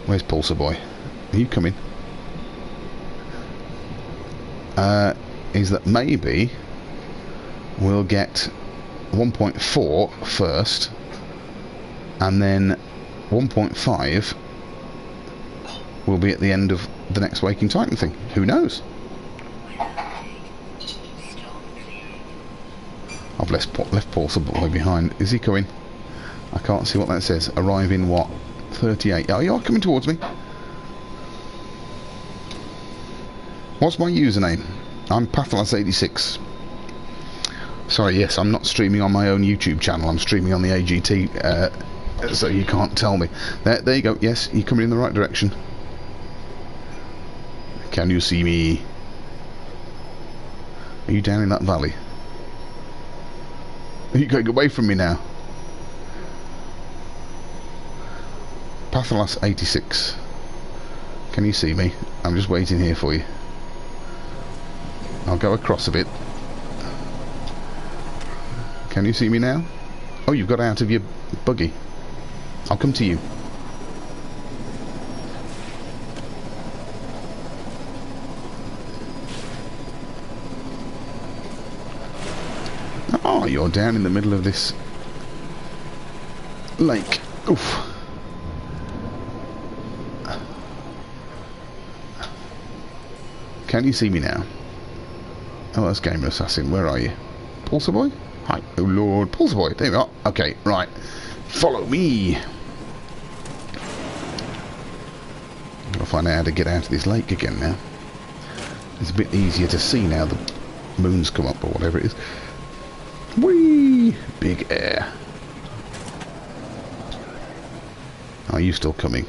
Where's Pulsar Boy? Are you coming? Is that maybe we'll get 1.4 first, and then 1.5 will be at the end of the next Waking Titan thing. Who knows? left pulse boy behind. Is he coming? I can't see what that says. Arrive in what? 38. Oh, you are coming towards me. What's my username? I'm Pathalas86. Sorry, yes, I'm not streaming on my own YouTube channel. I'm streaming on the AGT, so you can't tell me. There you go. Yes, you're coming in the right direction. Can you see me? Are you down in that valley? Are you going away from me now? Pathalas86. Can you see me? I'm just waiting here for you. I'll go across a bit. Can you see me now? Oh, you've got out of your buggy. I'll come to you. Oh, you're down in the middle of this lake. Oof. Can you see me now? Oh, that's Gamer Assassin. Where are you? Pulsar Boy? Hi. Oh, Lord. Pulsar Boy. There we are. Okay, right. Follow me. I'll find out how to get out of this lake again now. It's a bit easier to see now the moon's come up or whatever it is. Whee! Big air. Are you still coming?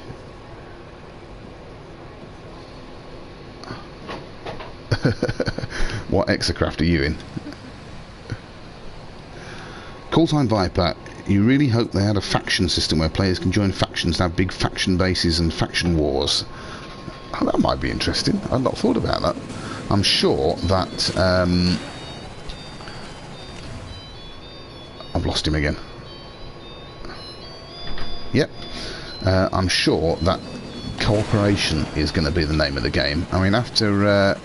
What exocraft are you in? Call Time Viper, you really hope they had a faction system where players can join factions and have big faction bases and faction wars. Oh, that might be interesting. I've not thought about that. I'm sure that I've lost him again. Yep. I'm sure that cooperation is going to be the name of the game. I mean, after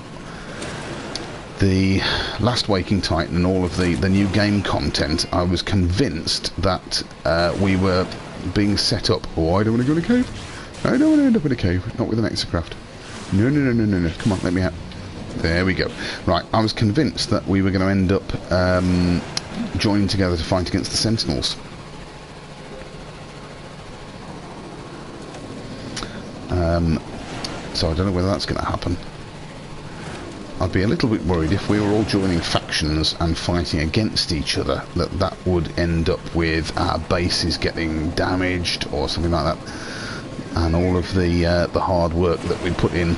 the last Waking Titan and all of the new game content, I was convinced that we were being set up. Oh, I don't want to go in a cave. I don't want to end up in a cave. Not with an exocraft. No, no, no, no, no, no. Come on, let me out. There we go. Right, I was convinced that we were going to end up joining together to fight against the Sentinels. So I don't know whether that's going to happen. I'd be a little bit worried if we were all joining factions and fighting against each other, that would end up with our bases getting damaged or something like that, and all of the hard work that we put in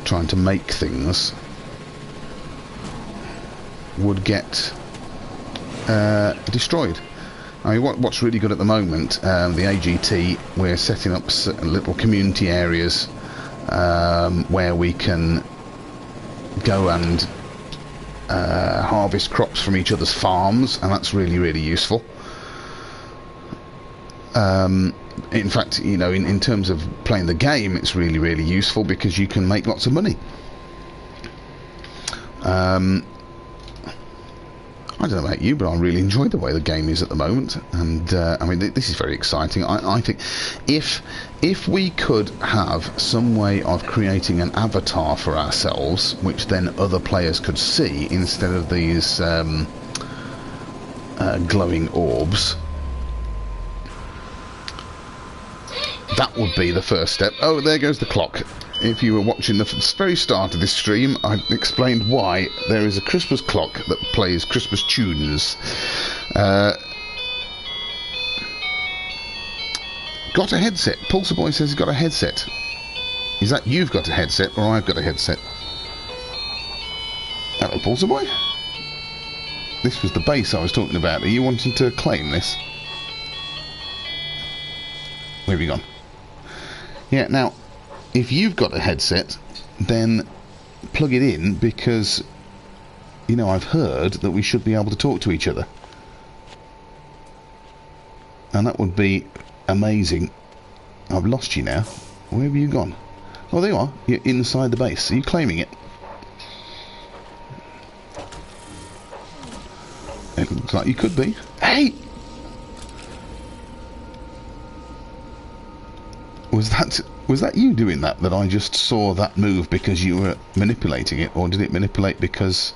trying to make things would get destroyed. I mean, what's really good at the moment, the AGT, we're setting up little community areas where we can go and harvest crops from each other's farms, and that's really, really useful. In fact, you know, in terms of playing the game, it's really, really useful because you can make lots of money. I don't know about you, but I really enjoy the way the game is at the moment, and I mean, this is very exciting. I think if we could have some way of creating an avatar for ourselves, which then other players could see instead of these glowing orbs, that would be the first step. Oh, there goes the clock. If you were watching the very start of this stream, I explained why there is a Christmas clock that plays Christmas tunes. Got a headset. Pulsar Boy says he's got a headset. Is that you've got a headset or I've got a headset? Hello, Pulsar Boy. This was the base I was talking about. Are you wanting to claim this? Where have you gone? Yeah, now, if you've got a headset, then plug it in, because, you know, I've heard that we should be able to talk to each other. And that would be amazing. I've lost you now. Where have you gone? Oh, there you are. You're inside the base. Are you claiming it? It looks like you could be. Hey! Was that you doing that I just saw that move because you were manipulating it, or did it manipulate because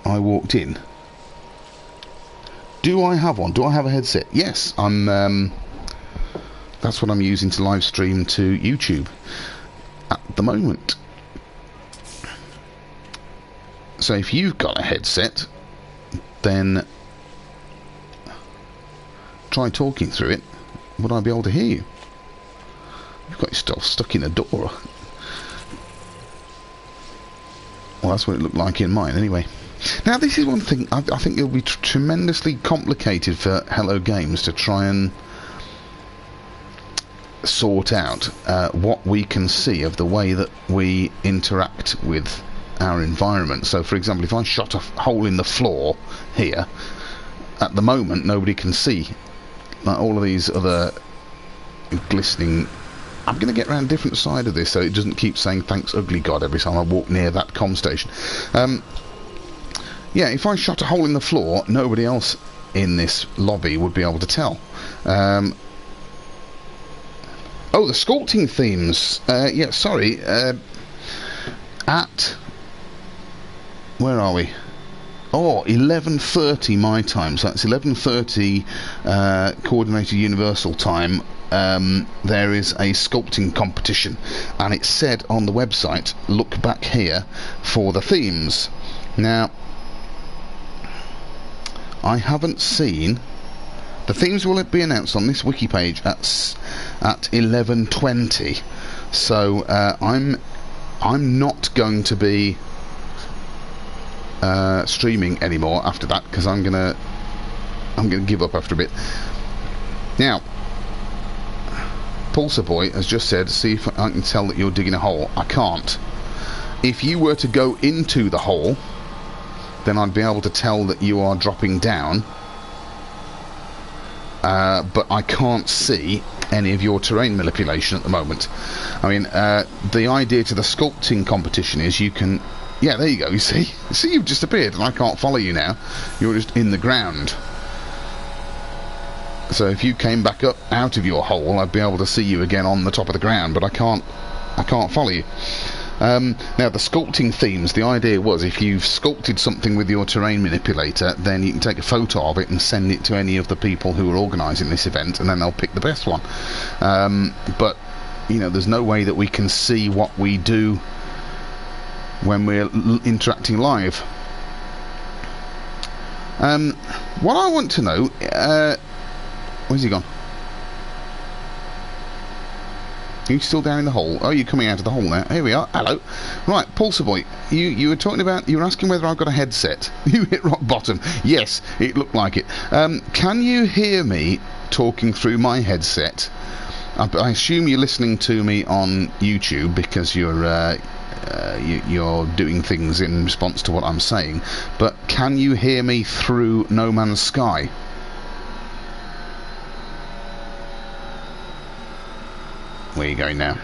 I walked in? Do I have one? Do I have a headset? Yes, that's what I'm using to live stream to YouTube at the moment. So if you've got a headset, then try talking through it. Would I be able to hear you? You've got yourself stuck in a door. Well, that's what it looked like in mine, anyway. Now, this is one thing. I think it'll be tremendously complicated for Hello Games to try and sort out what we can see of the way that we interact with our environment. So, for example, if I shot a hole in the floor here, at the moment nobody can see like all of these other glistening. I'm going to get around a different side of this so it doesn't keep saying thanks ugly god every time I walk near that comm station. Yeah, if I shot a hole in the floor, nobody else in this lobby would be able to tell. Oh, the sculpting themes. Yeah, sorry. At... Where are we? Oh, 11:30 my time. So that's 11:30 Coordinated Universal Time. There is a sculpting competition. And it said on the website, look back here for the themes. Now, I haven't seen... The themes will be announced on this wiki page at 11:20. So I'm not going to be streaming anymore after that because I'm gonna give up after a bit. Now, Pulsar Boy has just said, see if I can tell that you're digging a hole. I can't. If you were to go into the hole, then I'd be able to tell that you are dropping down. But I can't see any of your terrain manipulation at the moment. I mean, the idea to the sculpting competition is you can... Yeah, there you go, you see? See, you've just appeared and I can't follow you now. You're just in the ground. So if you came back up out of your hole, I'd be able to see you again on the top of the ground, but I can't follow you. Now, the sculpting themes, the idea was if you've sculpted something with your terrain manipulator, then you can take a photo of it and send it to any of the people who are organising this event, and then they'll pick the best one. But, you know, there's no way that we can see what we do when we're interacting live. What I want to know... where's he gone? Are you still down in the hole? Oh, you're coming out of the hole now. Here we are. Hello. Right, Pulsar Boy, you were talking about... You were asking whether I've got a headset. You hit rock bottom. Yes, it looked like it. Can you hear me talking through my headset? I assume you're listening to me on YouTube because you're doing things in response to what I'm saying. But can you hear me through No Man's Sky? Where are you going now?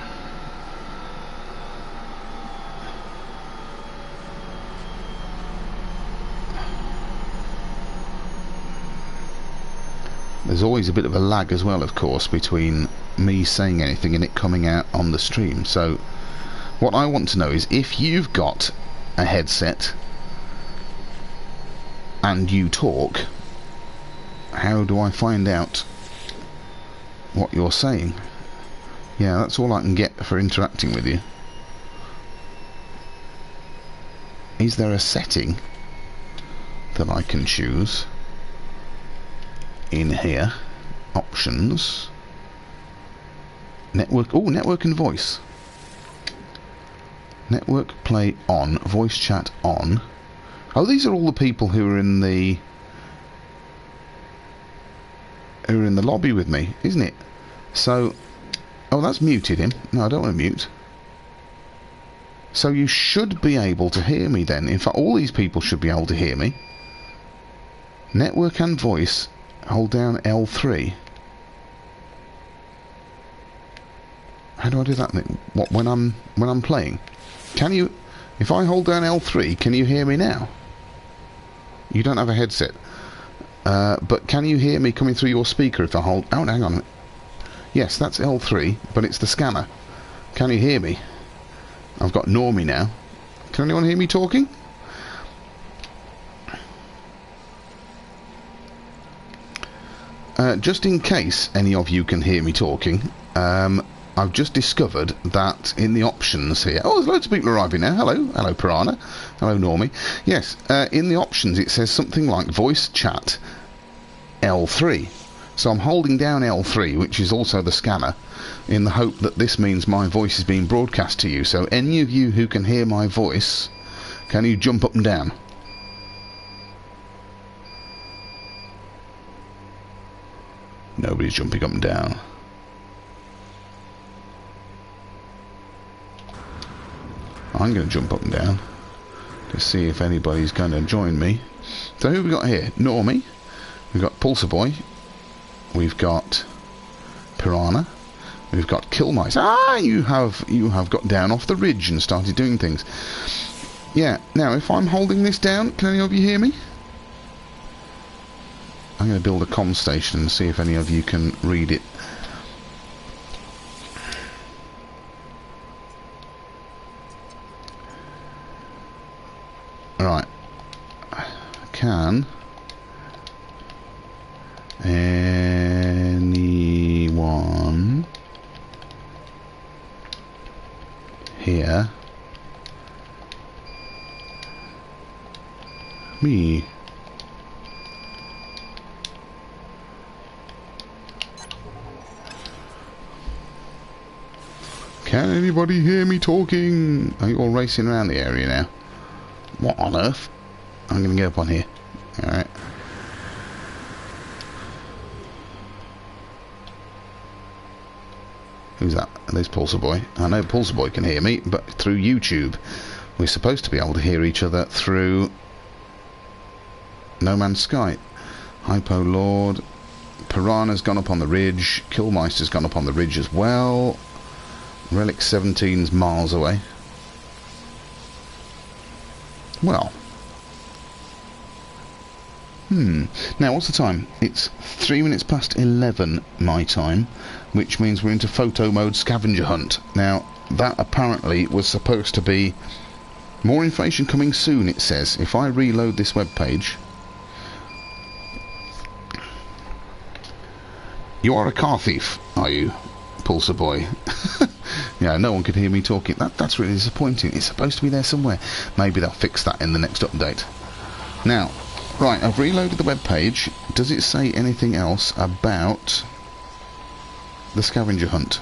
There's always a bit of a lag as well, of course, between me saying anything and it coming out on the stream. So what I want to know is if you've got a headset and you talk, how do I find out what you're saying? Yeah, that's all I can get for interacting with you. Is there a setting that I can choose in here? Options. Network. Oh, network and voice. Network play on. Voice chat on. Oh, these are all the people who are in the lobby with me, isn't it? So... Oh, that's muted him. No, I don't want to mute. So you should be able to hear me then. In fact, all these people should be able to hear me. Network and voice. Hold down L3. How do I do that? What, when I'm playing? Can you... If I hold down L3, can you hear me now? You don't have a headset. But can you hear me coming through your speaker if I hold... Oh, hang on a minute. Yes, that's L3, but it's the scanner. Can you hear me? I've got Normie now. Can anyone hear me talking? just in case any of you can hear me talking, I've just discovered that in the options here... Oh, there's loads of people arriving now. Hello. Hello, Piranha. Hello, Normie. Yes, in the options it says something like voice chat L3. So I'm holding down L3, which is also the scanner, in the hope that this means my voice is being broadcast to you. So any of you who can hear my voice, can you jump up and down? Nobody's jumping up and down. I'm going to jump up and down to see if anybody's going to join me. So who have we got here? Normie. We've got Pulsar Boy. We've got Piranha. We've got Killmice. Ah, you have got down off the ridge and started doing things. Yeah. Now, if I'm holding this down, can any of you hear me? I'm going to build a comm station and see if any of you can read it. Right. Can anyone hear me? Can anybody hear me talking? Are you all racing around the area now? What on earth? I'm going to get up on here. Alright. Who's that? There's Pulsar Boy. I know Pulsar Boy can hear me, but through YouTube. We're supposed to be able to hear each other through No Man's Sky. Hypo Lord. Piranha's gone up on the ridge. Killmeister's gone up on the ridge as well. Relic 17's miles away. Well. Now, what's the time? It's 3 minutes past 11 my time, which means we're into photo mode scavenger hunt. Now, that apparently was supposed to be more information coming soon, it says. If I reload this web page... You are a car thief, are you, Pulsar Boy? Yeah, no one could hear me talking. That's really disappointing. It's supposed to be there somewhere. Maybe they'll fix that in the next update. Now, right, I've reloaded the web page. Does it say anything else about the scavenger hunt?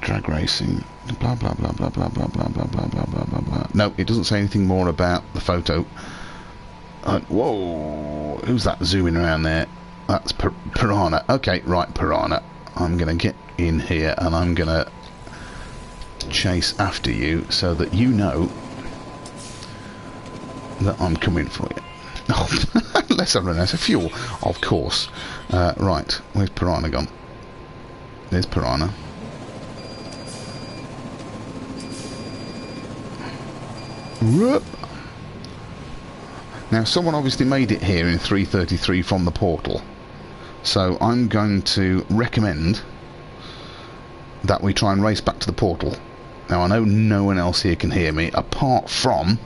Drag racing. Blah, blah, blah, blah, blah, blah, blah, blah, blah, blah, blah, blah, blah. No, it doesn't say anything more about the photo. Whoa! Who's that zooming around there? That's Piranha. Okay, right, Piranha. I'm going to get in here and I'm going to chase after you so that you know that I'm coming for you. Oh, unless I run out of fuel, of course. Right, where's Piranha gone? There's Piranha. Whoop. Now, someone obviously made it here in 3:33 from the portal. So I'm going to recommend that we try and race back to the portal. Now, I know no one else here can hear me, apart from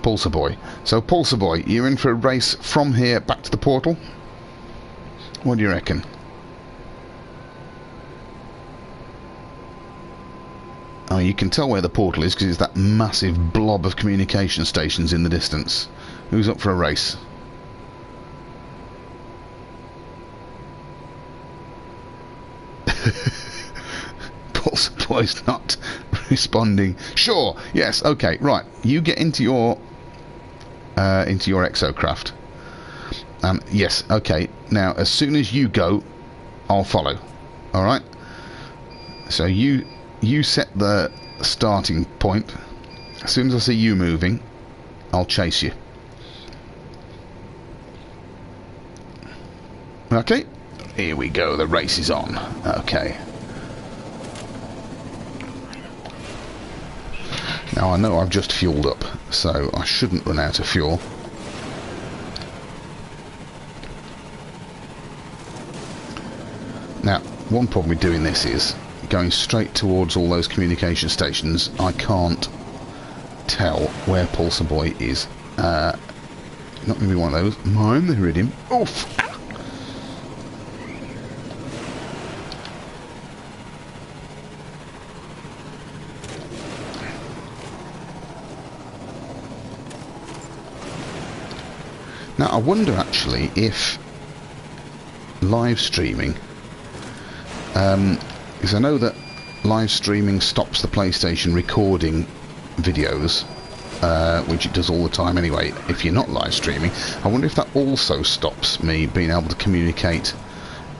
Pulsar Boy. So, Pulsar Boy, you're in for a race from here back to the portal? What do you reckon? Oh, you can tell where the portal is because it's that massive blob of communication stations in the distance. Who's up for a race? Pulsar Boy's not responding. Sure, yes, okay, right. You get into your exocraft. Yes, okay. Now, as soon as you go, I'll follow. All right. So you set the starting point. As soon as I see you moving, I'll chase you. Okay. Here we go. The race is on. Okay. Now I know I've just fueled up, so I shouldn't run out of fuel. Now, one problem with doing this is going straight towards all those communication stations. I can't tell where Pulsar Boy is. Not going to be one of those. Mine the iridium. Oof! Now, I wonder actually if live streaming, because I know that live streaming stops the PlayStation recording videos, which it does all the time anyway, if you're not live streaming. I wonder if that also stops me being able to communicate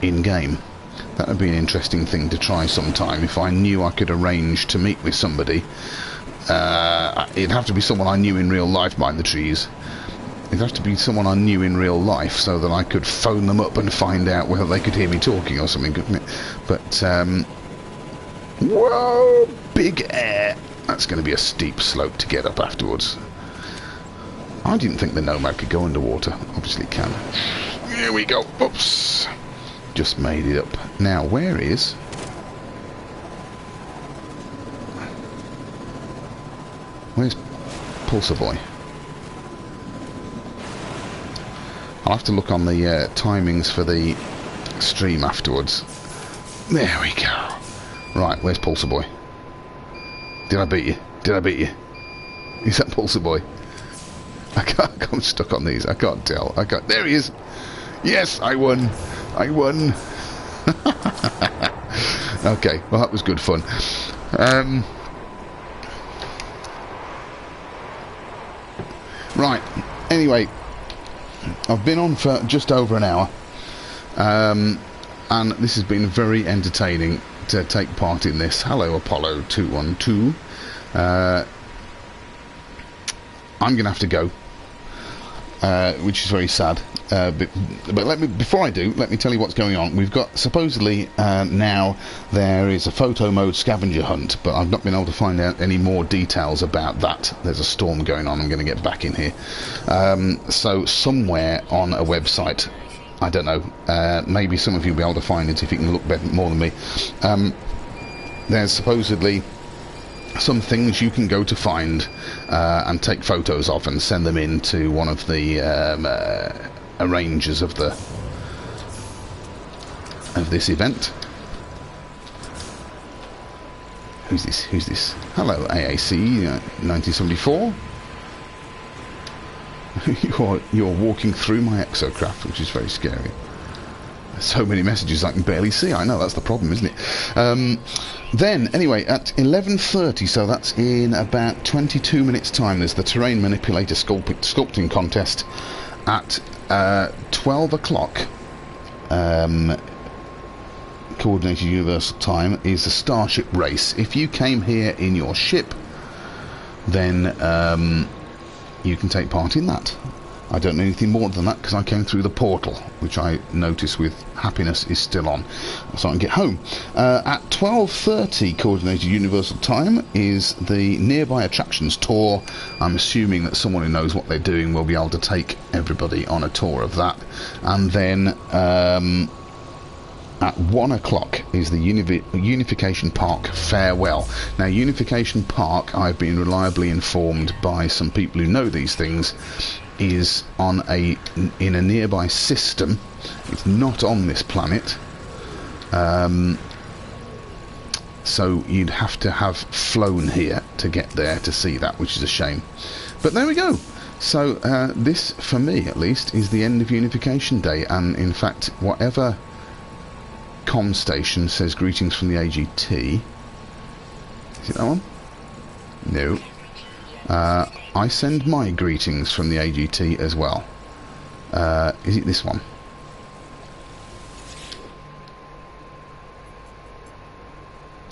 in-game. That would be an interesting thing to try sometime. If I knew I could arrange to meet with somebody, it'd have to be someone I knew in real life, mind the trees. It'd have to be someone I knew in real life, so that I could phone them up and find out whether they could hear me talking or something, couldn't it? But, whoa! Big air! That's going to be a steep slope to get up afterwards. I didn't think the Nomad could go underwater. Obviously it can. Here we go. Oops! Just made it up. Now, where is... Where's Pulsar Boy? I'll have to look on the timings for the stream afterwards. There we go. Right, where's Pulsar Boy? Did I beat you? Did I beat you? Is that Pulsar Boy? I'm stuck on these. I can't tell. There he is. Yes, I won. I won. Okay, well that was good fun. Right. Anyway. I've been on for just over an hour, and this has been very entertaining to take part in this. Hello, Apollo 212. I'm going to have to go, which is very sad. But before I do, let me tell you what's going on. We've got, supposedly, now there is a photo mode scavenger hunt, but I've not been able to find out any more details about that. There's a storm going on. I'm going to get back in here. So somewhere on a website, I don't know, maybe some of you will be able to find it if you can look better, more than me. There's supposedly some things you can go to find and take photos of and send them in to one of the arrangers of this event. Who's this? Hello, AAC 1974. You're walking through my exocraft, which is very scary. So many messages I can barely see. I know, that's the problem, isn't it? Then, anyway, at 11:30, so that's in about 22 minutes' time, there's the Terrain Manipulator Sculpting Contest. At 12 o'clock, Coordinated Universal Time, is the Starship Race. If you came here in your ship, then you can take part in that. I don't know anything more than that because I came through the portal, which I notice with happiness is still on, so I can get home. At 12:30 Coordinated Universal Time is the Nearby Attractions Tour. I'm assuming that someone who knows what they're doing will be able to take everybody on a tour of that. And then at 1 o'clock is the Unification Park Farewell. Now, Unification Park, I've been reliably informed by some people who know these things, is in a nearby system. It's not on this planet, so you'd have to have flown here to get there to see that, which is a shame. But there we go. So this, for me at least, is the end of Unification Day, and in fact, whatever comm station says greetings from the AGT, is it that one? No. I send my greetings from the AGT as well. Is it this one?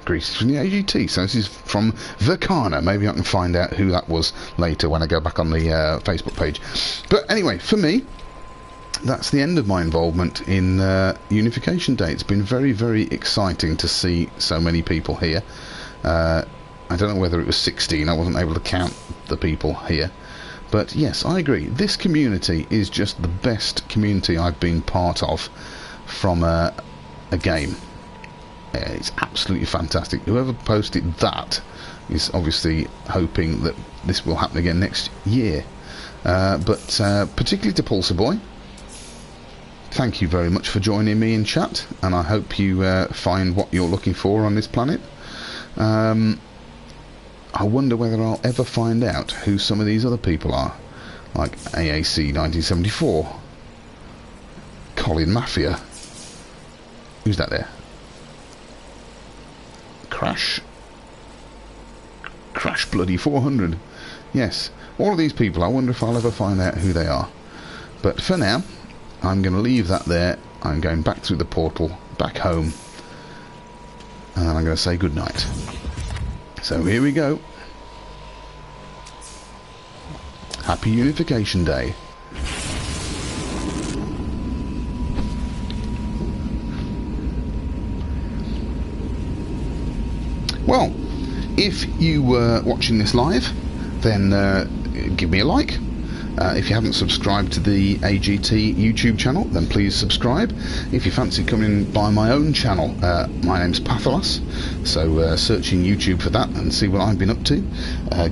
Greetings from the AGT. So this is from Verkana. Maybe I can find out who that was later when I go back on the Facebook page. But anyway, for me, that's the end of my involvement in Unification Day. It's been very, very exciting to see so many people here. I don't know whether it was 16, I wasn't able to count the people here. But yes, I agree. This community is just the best community I've been part of from a game. It's absolutely fantastic. Whoever posted that is obviously hoping that this will happen again next year. but particularly to Pulsar Boy, thank you very much for joining me in chat, and I hope you find what you're looking for on this planet. I wonder whether I'll ever find out who some of these other people are, like AAC 1974, Colin Mafia. Who's that there? Crash bloody 400. Yes, all of these people, I wonder if I'll ever find out who they are. But for now, I'm going to leave that there. I'm going back through the portal, back home, and I'm going to say goodnight. So here we go. Happy Unification Day. Well, if you were watching this live, then give me a like. If you haven't subscribed to the AGT YouTube channel, then please subscribe. If you fancy coming by my own channel, my name's Pathalos, so search in YouTube for that and see what I've been up to.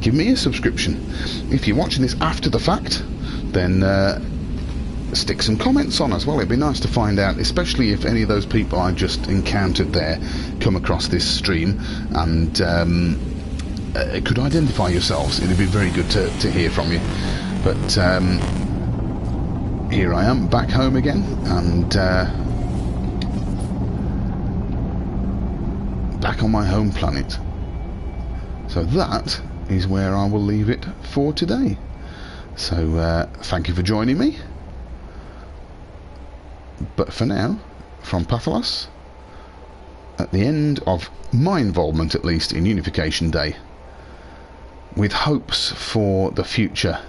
Give me a subscription. If you're watching this after the fact, then stick some comments on as well. It'd be nice to find out, especially if any of those people I just encountered there come across this stream and could identify yourselves. It'd be very good to hear from you. But here I am, back home again, and back on my home planet. So that is where I will leave it for today. So thank you for joining me. But for now, from Pathalos, at the end of my involvement at least in Unification Day, with hopes for the future,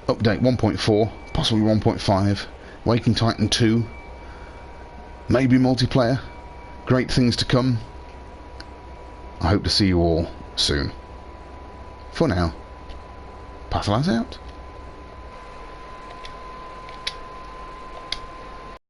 update 1.4, possibly 1.5, Waking Titan 2, maybe multiplayer, great things to come. I hope to see you all soon. For now, Pathalos out.